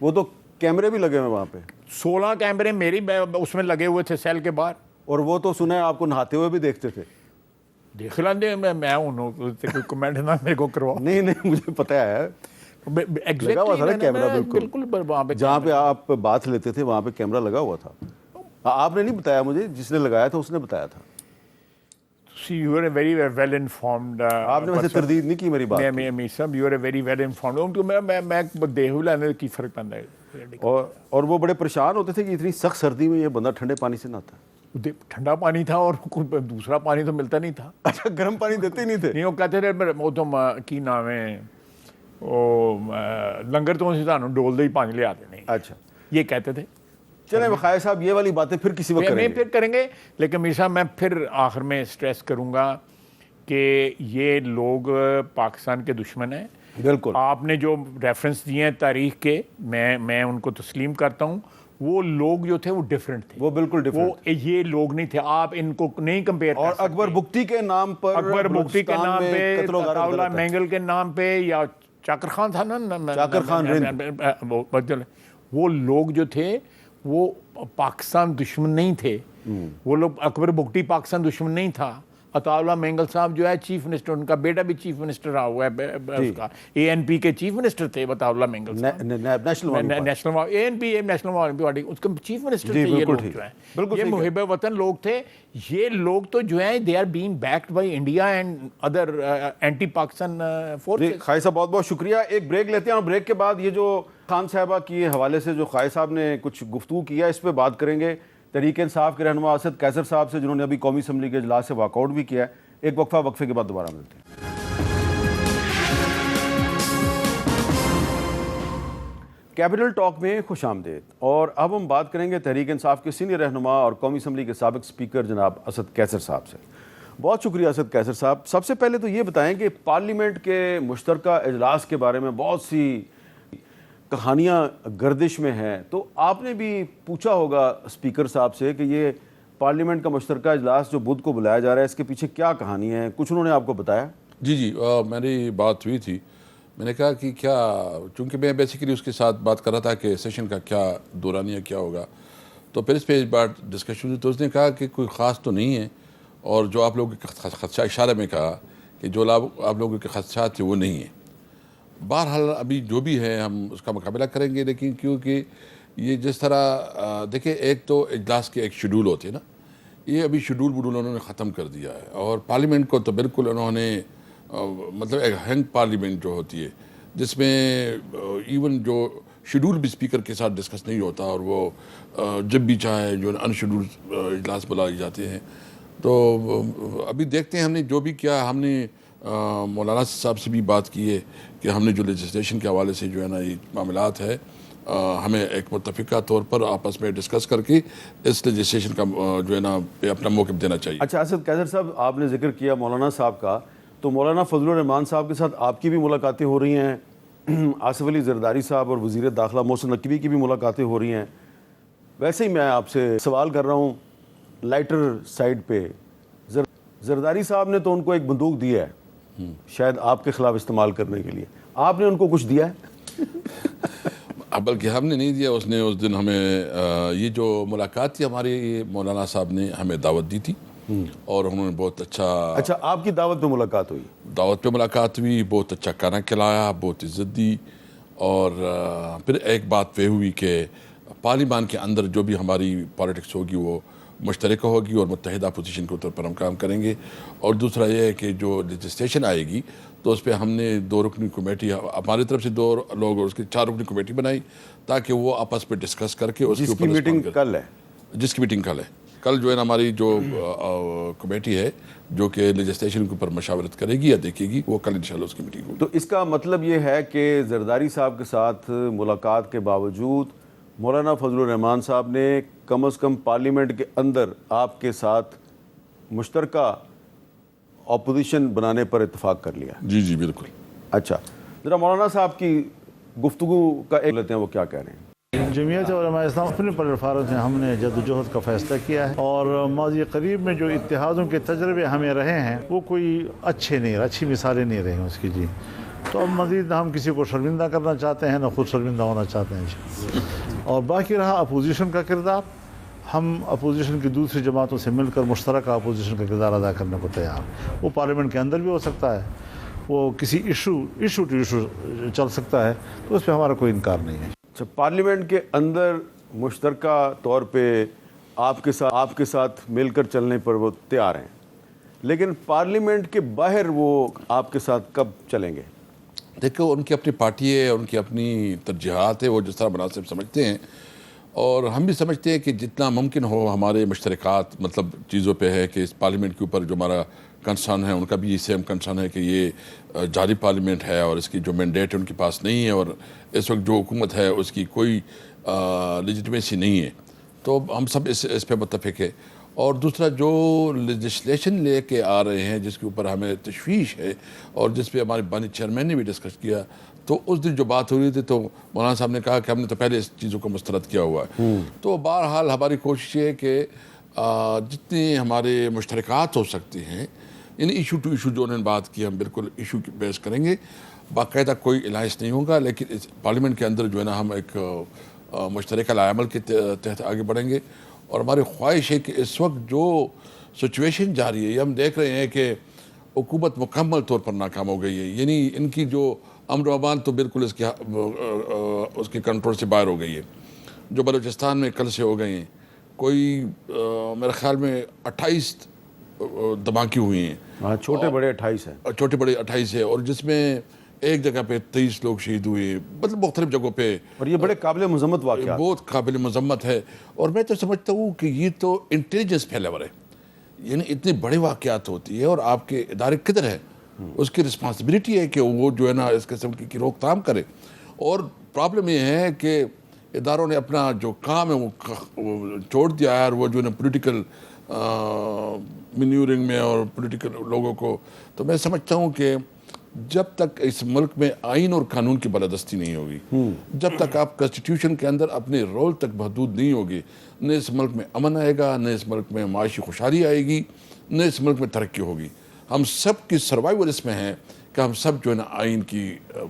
وہ تو کیمرے بھی لگے ہوئے وہاں پہ, 16 کیمرے میری اس میں لگے ہوئے تھے سیل کے باہر. اور وہ تو سنا ہے آپ کو نہاتے ہوئے بھی دیکھتے تھے. دیکھ لیں, میں انہوں کوئی کمنٹ نہ میرے کو کروا. نہیں مجھے پتہ ہے, لگا ہوا تھا نا کیمرہ, بالکل وہاں پہ جہاں پہ آپ بات لیتے تھے وہاں پہ کیمرہ لگا ہوا تھا. آپ نے نہیں بتایا مجھے, جس نے لگایا تھا اس نے بتایا تھا. You are a very well informed. آپ نے ویسے تردید نہیں کی میری بات. میں صاحب you are a very well informed. میں دیہو لینے کی فرق پڑتا ہے. اور وہ بڑے پریشان ہوتے تھے کہ اتنی سخت سردی میں یہ بندہ ٹھنڈے پانی سے نہاتا ہے. ٹھنڈا پانی تھا اور دوسرا پانی تو ملتا نہیں تھا. اچھا, گرم پانی دیتے ہی نہیں تھے؟ نہیں, وہ کہتے تھے وہ تم کی نام ہے وہ لنگر تو ڈول دے ہی پانی لے آتے نہیں. اچھا, یہ کہتے تھے. چلیں بخیر صاحب, یہ والی باتیں پھر کسی وقت کریں گے. پھر کریں گے, لیکن میر صاحب میں پھر آخر میں سٹریس کروں گا کہ یہ لوگ پاکستان کے دشمن ہیں. بالکل, آپ نے جو ریفرنس دیے ہیں تاریخ کے, میں ان کو تسلیم کرتا ہوں. وہ لوگ جو تھے وہ ڈیفرنٹ تھے, وہ بالکل ڈیفرنٹ, وہ یہ لوگ نہیں تھے. آپ ان کو نہیں کمپیئر کر سکتے. اور اکبر بگٹی کے نام پر, اکبر بگٹی کے نام پہ, عطا اللہ مینگل کے نام پہ, یا چاکر خان تھا نا, چاکر خان رند, وہ لوگ جو تھے وہ پاکستان دشمن نہیں تھے. وہ لوگ, اکبر بگٹی پاکستان دشمن نہیں تھا. عطا اللہ مینگل صاحب جو ہے چیف منسٹر, ان کا بیٹا بھی چیف منسٹر رہا ہوا ہے, اس کا اے این پی کے چیف منسٹر تھے عطا اللہ مینگل صاحب. National A N P national party, اس کے چیف منسٹر تھے. یہ لوگ جو ہیں یہ محب وطن لوگ تھے. یہ لوگ تو جو ہیں they are being backed by India and other anti Pakistan forces. Khawaja صاحب بہت بہت شکریہ. ایک بریک لیتے ہیں, اور بریک کے بعد یہ جو خان صاحبہ کے حوالے سے جو خواجہ صاحب نے کچھ گفتگو کیا, اس پہ بات کریں گے. تحریک انصاف کے رہنما اسد قیصر صاحب سے, جنہوں نے ابھی قومی اسمبلی کے اجلاس سے واک آؤٹ بھی کیا ہے. ایک وقفے کے بعد دوبارہ ملتے ہیں. کیپٹل ٹاک میں خوش آمدید. اور اب ہم بات کریں گے تحریک انصاف کے سینئر رہنما اور قومی اسمبلی کے سابق اسپیکر جناب اسد قیصر صاحب سے. بہت شکریہ اسد قیصر صاحب. سب سے پہلے تو یہ بتائیں کہ پارلیمنٹ کے مشترکہ اجلاس کے بارے میں بہت سی کہانیاں گردش میں ہیں, تو آپ نے بھی پوچھا ہوگا اسپیکر صاحب سے کہ یہ پارلیمنٹ کا مشترکہ اجلاس جو بدھ کو بلایا جا رہا ہے, اس کے پیچھے کیا کہانی ہے؟ کچھ انہوں نے آپ کو بتایا؟ جی, میری بات ہوئی تھی. میں نے کہا کہ کیا, چونکہ میں بیسیکلی اس کے ساتھ بات کر رہا تھا کہ سیشن کا کیا دورانیہ کیا ہوگا, تو پھر اس پہ بات ڈسکشن ہوئی. تو اس نے کہا کہ کوئی خاص تو نہیں ہے, اور جو آپ لوگوں کے خدشہ اشارے میں کہا کہ جو آپ لوگوں کے خدشات تھے وہ نہیں ہیں. بہرحال ابھی جو بھی ہے ہم اس کا مقابلہ کریں گے, لیکن کیونکہ یہ جس طرح دیکھیں, ایک تو اجلاس کے ایک شیڈول ہوتے ہیں نا, یہ ابھی شیڈول انہوں نے ختم کر دیا ہے. اور پارلیمنٹ کو تو بالکل انہوں نے مطلب ایک ہینگ پارلیمنٹ جو ہوتی ہے, جس میں ایون جو شیڈول بھی اسپیکر کے ساتھ ڈسکس نہیں ہوتا, اور وہ جب بھی چاہے جو ان شیڈول اجلاس بلائے جاتے ہیں. تو ابھی دیکھتے ہیں, ہم نے جو بھی کیا, ہم نے مولانا صاحب سے بھی بات کی ہے کہ ہم نے جو لیجسلیشن کے حوالے سے جو ہے نا یہ معاملات ہے, ہمیں ایک متفقہ طور پر آپس میں ڈسکس کر کے اس لیجسلیشن کا جو ہے نا اپنا موقف دینا چاہیے. اچھا اسد قیصر صاحب, آپ نے ذکر کیا مولانا صاحب کا, تو مولانا فضل الرحمان صاحب کے ساتھ آپ کی بھی ملاقاتیں ہو رہی ہیں, آصف علی زرداری صاحب اور وزیر داخلہ محسن نقوی کی بھی ملاقاتیں ہو رہی ہیں. ویسے ہی میں آپ سے سوال کر رہا ہوں لائٹر سائڈ پہ, زرداری صاحب نے تو ان کو ایک بندوق دی ہے شاید آپ کے خلاف استعمال کرنے کے لیے, آپ نے ان کو کچھ دیا ہے؟ بلکہ ہم نے نہیں دیا، اس نے اس دن ہمیں یہ جو ملاقات تھی ہماری، مولانا صاحب نے ہمیں دعوت دی تھی اور انہوں نے بہت اچھا آپ کی دعوت پہ ملاقات ہوئی؟ دعوت پہ ملاقات ہوئی، بہت اچھا کھانا کھلایا، بہت عزت دی، اور پھر ایک بات وہ ہوئی کہ پارلیمان کے اندر جو بھی ہماری پالیٹکس ہوگی وہ مشترکہ ہوگی اور متحدہ پوزیشن کے طور پر ہم کام کریں گے، اور دوسرا یہ ہے کہ جو لیجسلیشن آئے گی تو اس پہ ہم نے 2 رکنی کمیٹی، ہماری طرف سے 2 لوگ اور اس کی 4 رکنی کمیٹی بنائی تاکہ وہ آپس پہ ڈسکس کر کے اس کے جس کی اوپر میٹنگ کل ہے؟ جس کی میٹنگ کل ہے، کل جو ہے نا ہماری جو کمیٹی ہے جو کہ لیجسلیشن کے اوپر مشاورت کرے گی یا دیکھے گی، وہ کل انشاءاللہ اس کی میٹنگ ہوگی۔ تو اس کا مطلب یہ ہے کہ زرداری صاحب کے ساتھ ملاقات کے باوجود مولانا فضل الرحمان صاحب نے کم از کم پارلیمنٹ کے اندر آپ کے ساتھ مشترکہ اپوزیشن بنانے پر اتفاق کر لیا؟ جی جی بالکل۔ اچھا ذرا مولانا صاحب کی گفتگو کا ایک لیتے ہیں، وہ کیا کہہ رہے ہیں؟ جمعیت علماء اسلام اپنے پلیٹ فارم سے ہم نے جد و جہد کا فیصلہ کیا ہے، اور ماضی قریب میں جو اتحادوں کے تجربے ہمیں رہے ہیں وہ کوئی اچھے نہیں رہے، اچھی مثالیں نہیں رہی اس کی جی۔ تو اب مزید نہ ہم کسی کو شرمندہ کرنا چاہتے ہیں نہ خود شرمندہ ہونا چاہتے ہیں جی۔ اور باقی رہا اپوزیشن کا کردار، ہم اپوزیشن کی دوسری جماعتوں سے مل کر مشترکہ اپوزیشن کا کردار ادا کرنے کو تیار ہیں۔ وہ پارلیمنٹ کے اندر بھی ہو سکتا ہے، وہ کسی ایشو ٹو ایشو چل سکتا ہے، تو اس پہ ہمارا کوئی انکار نہیں ہے۔ اچھا پارلیمنٹ کے اندر مشترکہ طور پہ آپ کے ساتھ مل کر چلنے پر وہ تیار ہیں، لیکن پارلیمنٹ کے باہر وہ آپ کے ساتھ کب چلیں گے؟ دیکھو ان کی اپنی پارٹی ہے، ان کی اپنی ترجیحات ہے، وہ جس طرح مناسب سمجھتے ہیں، اور ہم بھی سمجھتے ہیں کہ جتنا ممکن ہو ہمارے مشترکات مطلب چیزوں پہ ہے کہ اس پارلیمنٹ کے اوپر جو ہمارا کنسرن ہے، ان کا بھی سیم کنسرن ہے کہ یہ جاری پارلیمنٹ ہے اور اس کی جو مینڈیٹ ہے ان کے پاس نہیں ہے، اور اس وقت جو حکومت ہے اس کی کوئی لیجٹمیسی نہیں ہے، تو ہم سب اس پہ متفق ہے۔ اور دوسرا جو لیجسلیشن لے کے آ رہے ہیں جس کے اوپر ہمیں تشویش ہے اور جس پہ ہمارے بانی چیئرمین نے بھی ڈسکس کیا، تو اس دن جو بات ہو رہی تھی تو مولانا صاحب نے کہا کہ ہم نے تو پہلے اس چیزوں کو مسترد کیا ہوا ہے۔ تو بہرحال ہماری کوشش ہے کہ جتنی ہمارے مشترکات ہو سکتی ہیں، یعنی ایشو ٹو ایشو جو انہوں نے بات کی، ہم بالکل ایشو کی بیس کریں گے، باقاعدہ کوئی الائنس نہیں ہوگا، لیکن اس پارلیمنٹ کے اندر جو ہے نا ہم ایک مشترکہ عمل کے تحت آگے بڑھیں گے۔ اور ہماری خواہش ہے کہ اس وقت جو سچویشن جاری ہے، یہ ہم دیکھ رہے ہیں کہ حکومت مکمل طور پر ناکام ہو گئی ہے، یعنی ان کی جو امن و امان تو بالکل اس کے کنٹرول سے باہر ہو گئی ہے۔ جو بلوچستان میں کل سے ہو گئے ہیں، کوئی میرے خیال میں 28 دھماکے ہوئی ہیں، ہاں چھوٹے بڑے 28 ہیں، چھوٹے بڑے 28 ہے، اور جس میں ایک جگہ پہ 23 لوگ شہید ہوئے، مطلب مختلف جگہوں پہ، اور یہ بڑے قابل مذمت واقعات۔ بہت قابل مذمت ہے۔ اور میں تو سمجھتا ہوں کہ یہ تو انٹیلیجنس فیلیور ہے، یعنی اتنے بڑے واقعات ہوتی ہے اور آپ کے ادارے کدھر ہے، اس کی رسپانسبلٹی ہے کہ وہ جو ہے نا اس قسم کی روک تھام کرے۔ اور پرابلم یہ ہے کہ اداروں نے اپنا جو کام ہے وہ چھوڑ دیا ہے، اور وہ جو ہے نا پولیٹیکل مینیورنگ میں اور پولیٹیکل لوگوں کو، تو میں سمجھتا ہوں کہ جب تک اس ملک میں آئین اور قانون کی بالادستی نہیں ہوگی، جب تک آپ کنسٹیٹیوشن کے اندر اپنے رول تک محدود نہیں ہوگی، نہ اس ملک میں امن آئے گا، نہ اس ملک میں معاشی خوشحالی آئے گی، نہ اس ملک میں ترقی ہوگی۔ ہم سب کی سروائیول اس میں ہے کہ ہم سب جو ہے نا آئین کی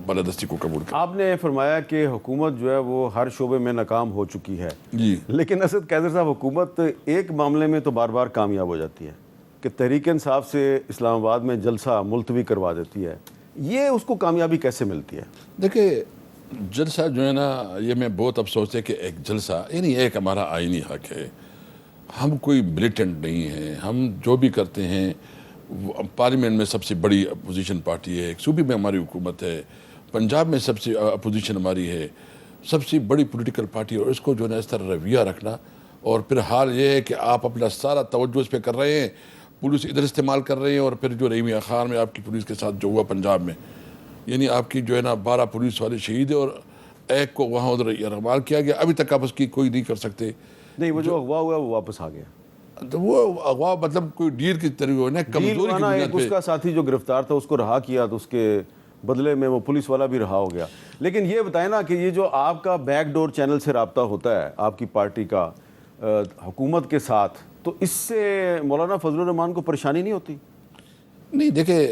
بالادستی کو قبول کریں۔ آپ نے فرمایا کہ حکومت جو ہے وہ ہر شعبے میں ناکام ہو چکی ہے، جی لیکن اسد قیصر صاحب حکومت ایک معاملے میں تو بار بار کامیاب ہو جاتی ہے کہ تحریک انصاف سے اسلام آباد میں جلسہ ملتوی کروا دیتی ہے، یہ اس کو کامیابی کیسے ملتی ہے؟ دیکھیں جلسہ جو ہے نا، یہ میں بہت افسوس ہے کہ ایک جلسہ یعنی ایک ہمارا آئینی حق ہے، ہم کوئی ملیٹنٹ نہیں ہیں، ہم جو بھی کرتے ہیں پارلیمنٹ میں سب سے بڑی اپوزیشن پارٹی ہے، ایک صوبے میں ہماری حکومت ہے، پنجاب میں سب سے اپوزیشن ہماری ہے، سب سے بڑی پولیٹیکل پارٹی، اور اس کو جو ہے نا اس طرح رویہ رکھنا، اور پھر حال یہ ہے کہ آپ اپنا سارا توجہ اس پہ کر رہے ہیں، پولیس ادھر استعمال کر رہے ہیں، اور پھر جو رحیمیہ خان میں آپ کی پولیس کے ساتھ جو ہوا پنجاب میں، یعنی آپ کی جو ہے نا 12 پولیس والے شہید ہیں اور ایک کو وہاں ادھر اغوال کیا گیا، ابھی تک آپ اس کی کوئی نہیں کر سکتے۔ نہیں، وہ جو اغوا ہوا وہ واپس آ گیا، تو وہ اغوا مطلب کوئی ڈیل کی طرح ہونا ہے، کمزوری کی بنیاد ایک اس پہ۔ کا ساتھی جو گرفتار تھا اس کو رہا کیا تو اس کے بدلے میں وہ پولیس والا بھی رہا ہو گیا۔ لیکن یہ بتائیں نا کہ یہ جو آپ کا بیک ڈور چینل سے رابطہ ہوتا ہے آپ کی پارٹی کا حکومت کے ساتھ، تو اس سے مولانا فضل الرحمان کو پریشانی نہیں ہوتی؟ نہیں دیکھیں،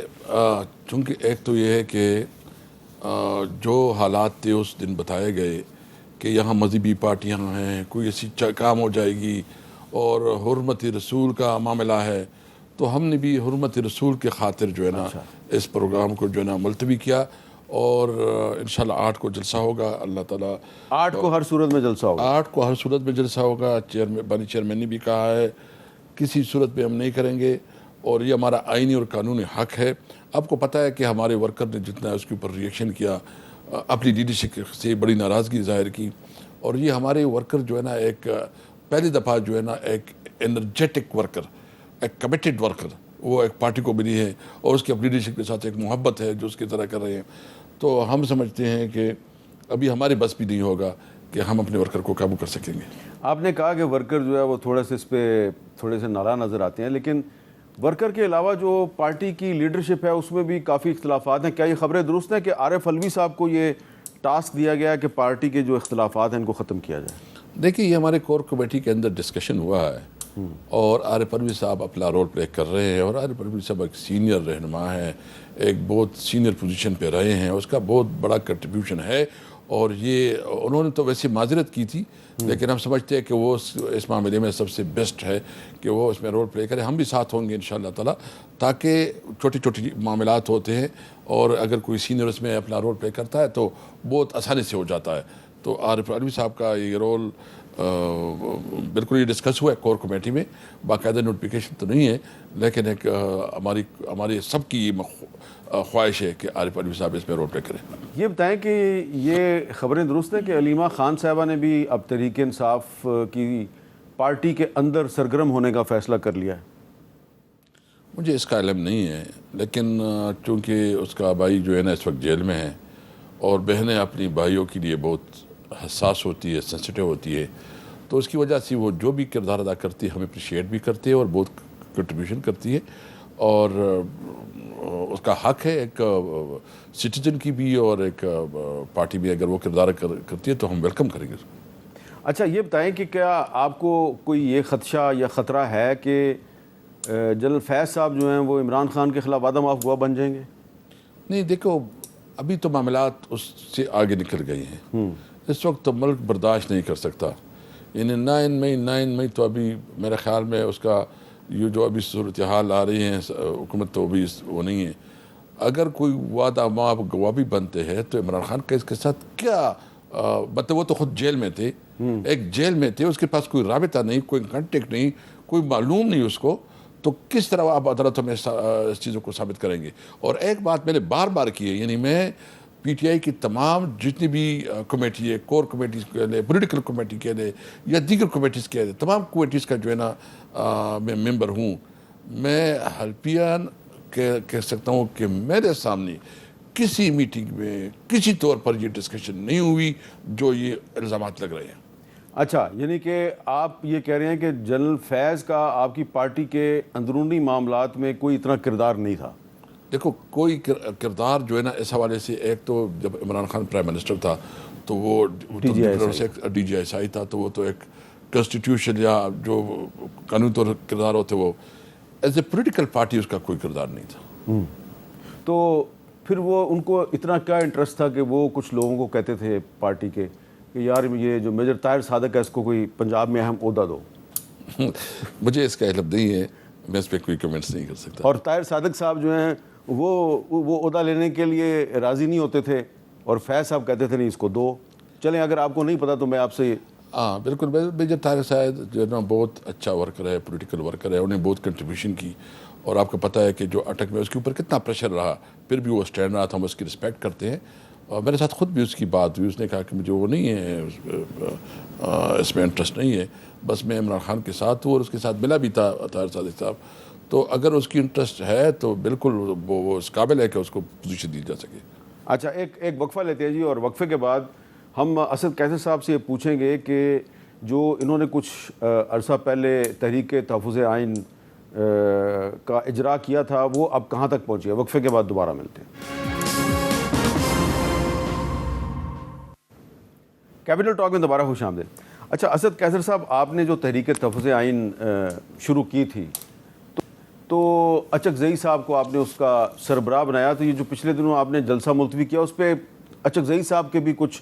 چونکہ ایک تو یہ ہے کہ جو حالات تھے اس دن بتائے گئے کہ یہاں مذہبی پارٹیاں ہیں، کوئی ایسی کام ہو جائے گی اور حرمت رسول کا معاملہ ہے، تو ہم نے بھی حرمت رسول کے خاطر جو ہے نا اس پروگرام کو جو ہے نا ملتوی کیا، اور انشاءاللہ 8 کو جلسہ ہوگا. اللہ تعالیٰ 8 کو ہر صورت میں جلسہ ہوگا. 8 کو ہر صورت میں جلسہ ہوگا. بانی چیئرمین نے بھی کہا ہے کسی صورت میں ہم نہیں کریں گے، اور یہ ہمارا آئینی اور قانونی حق ہے. آپ کو پتہ ہے کہ ہمارے ورکر نے جتنا اس کے اوپر ریئیکشن کیا، اپنی لیڈرشپ سے بڑی ناراضگی ظاہر کی، اور یہ ہمارے ورکر جو ہے نا ایک پہلی دفعہ جو ہے نا ایک انرجیٹک ورکر، ایک کمیٹڈ ورکر وہ ایک پارٹی کو ملی ہے، اور اس کی اپنی لیڈرشپ کے ساتھ ایک محبت ہے جو اس کی طرح کر رہے ہیں. تو ہم سمجھتے ہیں کہ ابھی ہمارے بس بھی نہیں ہوگا کہ ہم اپنے ورکر کو قابو کر سکیں گے. آپ نے کہا کہ ورکر جو ہے وہ تھوڑے سے اس پہ تھوڑے سے ناراض نظر آتے ہیں، لیکن ورکر کے علاوہ جو پارٹی کی لیڈرشپ ہے اس میں بھی کافی اختلافات ہیں. کیا یہ خبریں درست ہیں کہ عارف علوی صاحب کو یہ ٹاسک دیا گیا ہے کہ پارٹی کے جو اختلافات ہیں ان کو ختم کیا جائے؟ دیکھیے یہ ہمارے کور کمیٹی کے اندر ڈسکشن ہوا ہے، اور عارف علوی صاحب اپنا رول پلے کر رہے ہیں، اور عارف علوی صاحب ایک سینئر رہنما ہیں، ایک بہت سینئر پوزیشن پہ رہے ہیں، اس کا بہت بڑا کنٹریبیوشن ہے. اور یہ انہوں نے تو ویسے معذرت کی تھی، لیکن ہم سمجھتے ہیں کہ وہ اس معاملے میں سب سے بیسٹ ہے کہ وہ اس میں رول پلے کرے. ہم بھی ساتھ ہوں گے انشاءاللہ تعالیٰ، تاکہ چھوٹی چھوٹی معاملات ہوتے ہیں، اور اگر کوئی سینئر اس میں اپنا رول پلے کرتا ہے تو بہت آسانی سے ہو جاتا ہے. تو عارف علوی صاحب کا یہ رول بالکل یہ ڈسکس ہوا ہے کور کمیٹی میں. باقاعدہ نوٹیفیکیشن تو نہیں ہے، لیکن ایک ہماری سب کی خواہش ہے کہ عارف علوی صاحب اس میں رول پلے کریں. یہ بتائیں کہ یہ خبریں درست ہیں کہ علیمہ خان صاحبہ نے بھی اب تحریک انصاف کی پارٹی کے اندر سرگرم ہونے کا فیصلہ کر لیا ہے؟ مجھے اس کا علم نہیں ہے، لیکن چونکہ اس کا بھائی جو ہے نا اس وقت جیل میں ہے، اور بہنیں اپنی بھائیوں کے لیے بہت حساس ہوتی ہے، سینسٹیو ہوتی ہے، تو اس کی وجہ سے وہ جو بھی کردار ادا کرتی ہے ہم اپریشیٹ بھی کرتے ہیں اور بہت کنٹریبیوشن کرتی ہے. اور اس کا حق ہے ایک سٹیزن کی بھی اور ایک پارٹی بھی، اگر وہ کردار کرتی ہے تو ہم ویلکم کریں گے. اچھا یہ بتائیں کہ کیا آپ کو کوئی یہ خدشہ یا خطرہ ہے کہ جنرل فیض صاحب جو ہیں وہ عمران خان کے خلاف عدم آف گواہ بن جائیں گے؟ نہیں، دیکھو ابھی تو معاملات اس سے آگے نکل گئے ہیں. اس وقت تو ملک برداشت نہیں کر سکتا. یعنی 9 مئی تو ابھی میرے خیال میں اس کا یہ جو ابھی صورتحال آ رہی ہیں حکومت تو ابھی وہ نہیں ہے. اگر کوئی وعدہ معاف گواہ بھی بنتے ہیں تو عمران خان کا اس کے ساتھ کیا مطلب؟ وہ تو خود جیل میں تھے، ایک جیل میں تھے، اس کے پاس کوئی رابطہ نہیں، کوئی کانٹیکٹ نہیں، کوئی معلوم نہیں اس کو، تو کس طرح آپ عدالتوں میں اس چیزوں کو ثابت کریں گے؟ اور ایک بات میں نے بار بار کی ہے، یعنی میں پی ٹی آئی کی تمام جتنی بھی کمیٹی ہے، کور کمیٹیز کے لئے، پولیٹیکل کمیٹی کے لئے یا دیگر کمیٹیز کے لئے، تمام کمیٹیز کا جو ہے نا میں ممبر ہوں. میں حلفیان کہہ سکتا ہوں کہ میرے سامنے کسی میٹنگ میں کسی طور پر یہ ڈسکشن نہیں ہوئی جو یہ الزامات لگ رہے ہیں. اچھا، یعنی کہ آپ یہ کہہ رہے ہیں کہ جنرل فیض کا آپ کی پارٹی کے اندرونی معاملات میں کوئی اتنا کردار نہیں تھا؟ دیکھو کوئی کردار جو ہے نا اس حوالے سے، ایک تو جب عمران خان پرائم منسٹر تھا تو وہ ڈی جی ایس آئی تھا، تو وہ تو ایک کنسٹیٹیوشن یا جو قانون طور کردار ہوتے وہ ایز اے پولیٹیکل پارٹی اس کا کوئی کردار نہیں تھا. تو پھر وہ ان کو اتنا کیا انٹرسٹ تھا کہ وہ کچھ لوگوں کو کہتے تھے پارٹی کے کہ یار یہ جو میجر طاہر صادق ہے اس کو کوئی پنجاب میں اہم عہدہ دو؟ مجھے اس کا علم نہیں ہے، میں اس پہ کوئی کمنٹس نہیں کر سکتا. اور طاہر صادق صاحب جو ہیں وہ عہدہ لینے کے لیے راضی نہیں ہوتے تھے، اور فیض صاحب کہتے تھے نہیں اس کو دو. چلیں اگر آپ کو نہیں پتا تو میں آپ سے ہاں بالکل. میجر طاہر صاحب جو ہے نا بہت اچھا ورکر ہے، پولیٹیکل ورکر ہے، انہیں بہت کنٹریبیوشن کی، اور آپ کو پتہ ہے کہ جو اٹک میں اس کے اوپر کتنا پریشر رہا، پھر بھی وہ اسٹینڈ رہا تھا. ہم اس کی رسپیکٹ کرتے ہیں، اور میرے ساتھ خود بھی اس کی بات ہوئی. اس نے کہا کہ مجھے وہ نہیں ہے، اس میں انٹرسٹ نہیں ہے، بس میں عمران خان کے ساتھ ہوں، اور اس کے ساتھ ملا بھی تھا طاہر صادق صاحب. تو اگر اس کی انٹرسٹ ہے تو بالکل وہ اس قابل ہے کہ اس کو پوزیشن دی جا سکے. اچھا ایک وقفہ لیتے ہیں جی، اور وقفے کے بعد ہم اسد قیصر صاحب سے یہ پوچھیں گے کہ جو انہوں نے کچھ عرصہ پہلے تحریک تحفظ آئین کا اجرا کیا تھا وہ اب کہاں تک پہنچی ہے. وقفے کے بعد دوبارہ ملتے ہیں. کیپٹل ٹاک میں دوبارہ خوش آمدید. اچھا اسد قیصر صاحب، آپ نے جو تحریک تحفظ آئین شروع کی تھی تو اچکزئی صاحب کو آپ نے اس کا سربراہ بنایا، تو یہ جو پچھلے دنوں آپ نے جلسہ ملتوی کیا اس پہ اچکزئی صاحب کے بھی کچھ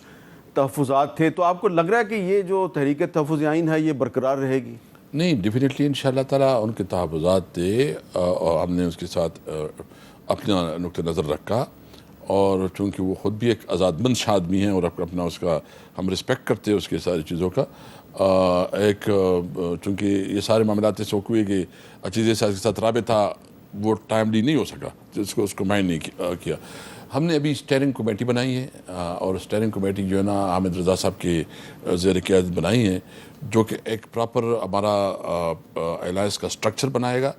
تحفظات تھے، تو آپ کو لگ رہا ہے کہ یہ جو تحریک تحفظ آئین ہے یہ برقرار رہے گی؟ نہیں، ڈیفینیٹلی انشاءاللہ تعالیٰ ان کے تحفظات تھے اور ہم نے اس کے ساتھ اپنا نقطہ نظر رکھا، اور چونکہ وہ خود بھی ایک آزاد مند آدمی ہیں اور اپنا اس کا ہم رسپیکٹ کرتے ہیں اس کے ساری چیزوں کا، ایک چونکہ یہ سارے معاملات سے ہوئے کہ چیزیں کے ساتھ رابطہ وہ ٹائملی نہیں ہو سکا، اس کو مائنڈ نہیں کیا۔ ہم نے ابھی اسٹیئرنگ کمیٹی بنائی ہے، اور اسٹیئرنگ کمیٹی جو ہے نا حامد رضا صاحب کے زیر قیادت بنائی ہے، جو کہ ایک پراپر ہمارا الائنس کا سٹرکچر بنائے گا،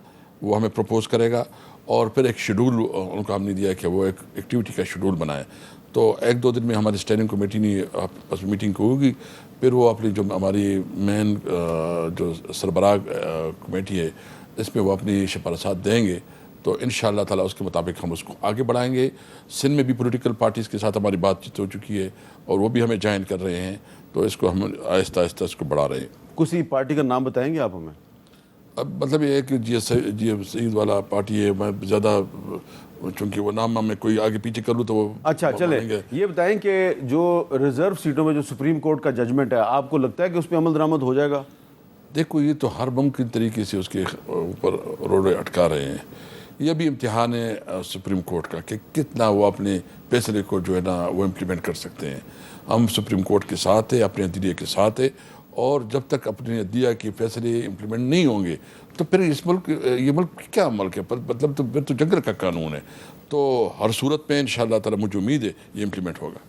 وہ ہمیں پروپوز کرے گا، اور پھر ایک شیڈول ان کو ہم نے دیا کہ وہ ایک ایکٹیویٹی کا شیڈول بنائے۔ تو 1-2 دن میں ہماری اسٹیئرنگ کمیٹی نے آپس میں میٹنگ ہوگی، پھر وہ اپنی جو ہماری مین جو سربراہ کمیٹی ہے اس میں وہ اپنی سفارشات دیں گے، تو انشاءاللہ تعالیٰ اس کے مطابق ہم اس کو آگے بڑھائیں گے۔ سندھ میں بھی پولیٹیکل پارٹیز کے ساتھ ہماری بات چیت ہو چکی ہے اور وہ بھی ہمیں جوائن کر رہے ہیں، تو اس کو ہم آہستہ آہستہ اس کو بڑھا رہے ہیں۔ کسی پارٹی کا نام بتائیں گے آپ ہمیں؟ اب مطلب یہ ہے کہ جی ایم سعید والا پارٹی ہے، میں زیادہ چونکہ وہ نام میں کوئی آگے پیچھے کر لوں تو وہ اچھا چلیں، یہ بتائیں کہ جو ریزرو سیٹوں میں جو سپریم کورٹ کا ججمنٹ ہے، آپ کو لگتا ہے کہ اس پہ عمل درآمد ہو جائے گا؟ دیکھو، یہ تو ہر ممکن طریقے سے اس کے اوپر روڑے اٹکا رہے ہیں۔ یہ بھی امتحان ہے سپریم کورٹ کا کہ کتنا وہ اپنے فیصلے کو جو ہے نا وہ امپلیمنٹ کر سکتے ہیں۔ ہم سپریم کورٹ کے ساتھ ہیں، اپنے عدلیہ کے ساتھ ہیں، اور جب تک اپنے عدلیہ کے فیصلے امپلیمنٹ نہیں ہوں گے تو پھر اس ملک، یہ ملک کیا ملک ہے؟ مطلب تو پھر تو جنگل کا قانون ہے۔ تو ہر صورت میں انشاءاللہ تعالیٰ مجھے امید ہے یہ امپلیمنٹ ہوگا۔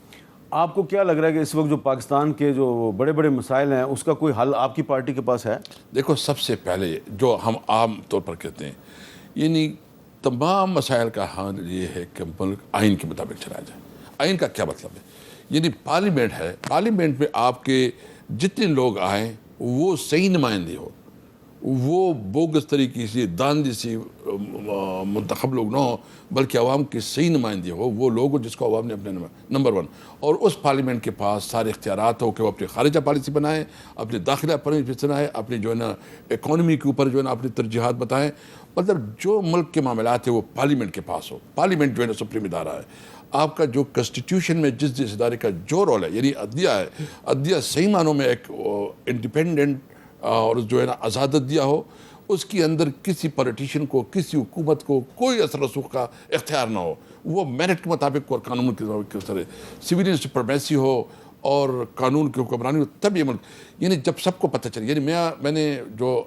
آپ کو کیا لگ رہا ہے کہ اس وقت جو پاکستان کے جو بڑے بڑے مسائل ہیں اس کا کوئی حل آپ کی پارٹی کے پاس ہے؟ دیکھو، سب سے پہلے جو ہم عام طور پر کہتے ہیں، یعنی تمام مسائل کا حل یہ ہے کہ ملک آئین کے مطابق چلایا جائے۔ آئین کا کیا مطلب ہے؟ یعنی پارلیمنٹ ہے، پارلیمنٹ میں آپ کے جتنے لوگ آئیں وہ صحیح نمائندے ہو، وہ بوگس طریقے سے داندی سے منتخب لوگ نہ ہو، بلکہ عوام کے صحیح نمائندے ہو، وہ لوگ جس کو عوام نے اپنے نمبر 1، اور اس پارلیمنٹ کے پاس سارے اختیارات ہو کہ وہ اپنی خارجہ پالیسی بنائیں، اپنے داخلہ پالیسی بنائیں، اپنی جو ہے نا اکانومی کے اوپر جو ہے نا اپنی ترجیحات بتائیں۔ مطلب جو ملک کے معاملات ہیں وہ پارلیمنٹ کے پاس ہو۔ پارلیمنٹ جو ہے نا سپریم ادارہ ہے۔ آپ کا جو کنسٹیٹیوشن میں جس ادارے کا جو رول ہے، یعنی عدلیہ ہے، عدلیہ صحیح معنوں میں ایک انڈیپینڈنٹ اور جو ہے نا آزاد عدلیہ ہو، اس کے اندر کسی پولیٹیشین کو، کسی حکومت کو کوئی اثر رسوخ کا اختیار نہ ہو، وہ میرٹ کے مطابق اور قانون کے مطابق سویلین سپرمیسی ہو اور قانون کی حکمرانی ہو، تب یہ ملک، یعنی جب سب کو پتہ چلے۔ یعنی میں نے جو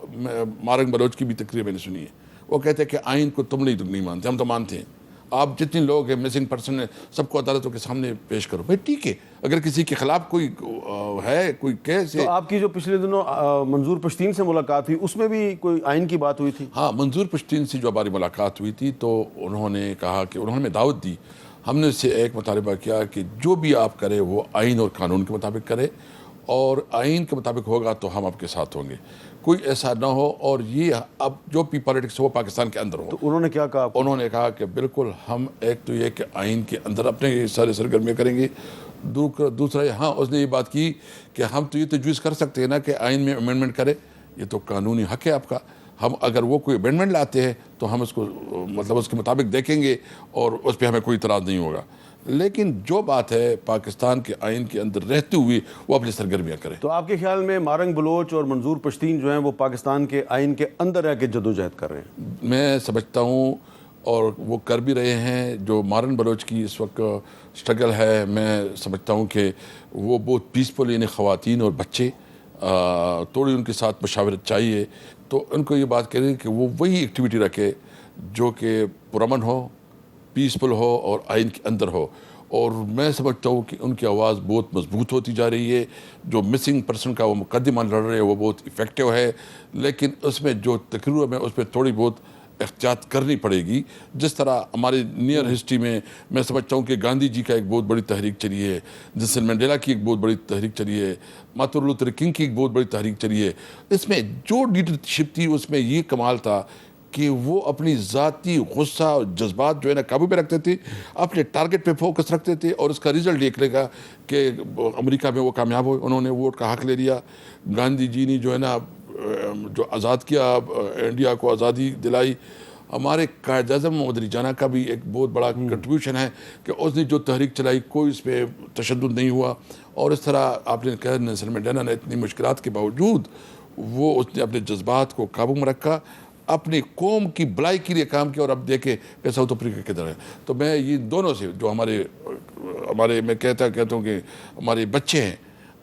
مارنگ بلوچ کی بھی تقریر میں نے سنی ہے، وہ کہتے ہیں کہ آئین کو تم نہیں مانتے، ہم تو مانتے ہیں، آپ جتنے لوگ ہیں مسنگ پرسن ہیں سب کو عدالتوں کے سامنے پیش کرو۔ بھائی ٹھیک ہے، اگر کسی کے خلاف کوئی ہے، کوئی کیس ہے۔ تو آپ کی جو پچھلے دنوں منظور پشتین سے ملاقات ہوئی، اس میں بھی کوئی آئین کی بات ہوئی تھی؟ ہاں، منظور پشتین سے جو ہماری ملاقات ہوئی تھی تو انہوں نے کہا کہ انہوں نے دعوت دی، ہم نے اس سے ایک مطالبہ کیا کہ جو بھی آپ کرے وہ آئین اور قانون کے مطابق کرے، اور آئین کے مطابق ہوگا تو ہم آپ کے ساتھ ہوں گے، کوئی ایسا نہ ہو اور یہ اب جو بھی پالیٹکس ہو پاکستان کے اندر ہو۔ تو انہوں نے کیا کہا؟ انہوں نے کہا کہ بالکل ہم ایک تو یہ کہ آئین کے اندر اپنے سارے سرگرمیاں کریں گے، دوسرا ہاں اس نے یہ بات کی کہ ہم تو یہ تجویز کر سکتے ہیں نا کہ آئین میں امینڈمنٹ کرے، یہ تو قانونی حق ہے آپ کا، ہم اگر وہ کوئی امینڈمنٹ لاتے ہیں تو ہم اس کو مطلب اس کے مطابق دیکھیں گے اور اس پہ ہمیں کوئی اعتراض نہیں ہوگا، لیکن جو بات ہے پاکستان کے آئین کے اندر رہتے ہوئے وہ اپنی سرگرمیاں کریں۔ تو آپ کے خیال میں مارنگ بلوچ اور منظور پشتین جو ہیں وہ پاکستان کے آئین کے اندر رہ کے جدوجہد کر رہے ہیں؟ میں سمجھتا ہوں اور وہ کر بھی رہے ہیں۔ جو مارن بلوچ کی اس وقت سٹرگل ہے، میں سمجھتا ہوں کہ وہ بہت پیسفل، یعنی خواتین اور بچے، تھوڑی ان کے ساتھ مشاورت چاہیے، تو ان کو یہ بات کریں کہ وہ وہی ایکٹیویٹی رکھے جو کہ پرامن ہو، پیسفل ہو اور آئین کے اندر ہو، اور میں سمجھتا ہوں کہ ان کی آواز بہت مضبوط ہوتی جا رہی ہے۔ جو مسنگ پرسن کا وہ مقدمہ لڑ رہے ہیں وہ بہت ایفیکٹیو ہے، لیکن اس میں جو تقریر میں اس پہ تھوڑی بہت احتیاط کرنی پڑے گی۔ جس طرح ہمارے نیئر ہسٹری میں سمجھتا ہوں کہ گاندھی جی کا ایک بہت بڑی تحریک چلی ہے، نیلسن منڈیلا کی ایک بہت بڑی تحریک چلی ہے، مارٹن لوتھر کنگ کی ایک بہت بڑی تحریک چلی ہے۔ اس میں جو لیڈرشپ تھی اس میں یہ کمال تھا کہ وہ اپنی ذاتی غصہ اور جذبات جو ہے نا قابو پہ رکھتے تھے، اپنے ٹارگٹ پہ فوکس رکھتے تھے، اور اس کا رزلٹ دیکھ لے گا کہ امریکہ میں وہ کامیاب ہوئے، انہوں نے ووٹ کا حق لے لیا۔ گاندھی جی نے جو ہے نا جو آزاد کیا، انڈیا کو آزادی دلائی، ہمارے قائد اعظم محمد علی جناح کا بھی ایک بہت بڑا کنٹریبیوشن ہے کہ اس نے جو تحریک چلائی کوئی اس پہ تشدد نہیں ہوا، اور اس طرح آپ نے کہا نیلسن منڈیلا نے اتنی مشکلات کے باوجود وہ اس نے اپنے جذبات کو قابو میں رکھا، اپنی قوم کی بھلائی کے لیے کام کیا، اور اب دیکھیں کہ ساؤتھ افریقہ کدھر ہے۔ تو میں یہ دونوں سے جو ہمارے میں کہتا ہوں کہ ہمارے بچے ہیں،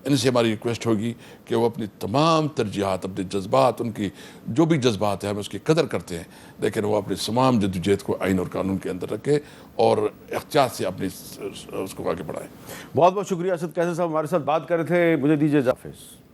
ان سے ہماری ریکویسٹ ہوگی کہ وہ اپنی تمام ترجیحات، اپنے جذبات، ان کی جو بھی جذبات ہیں ہم اس کی قدر کرتے ہیں، لیکن وہ اپنی تمام جدوجہد کو آئین اور قانون کے اندر رکھے اور احتیاط سے اپنی اس کو آگے بڑھائیں۔ بہت بہت شکریہ اسد قیصر صاحب، ہمارے ساتھ بات کر رہے تھے۔ مجھے دیجیے اجازت۔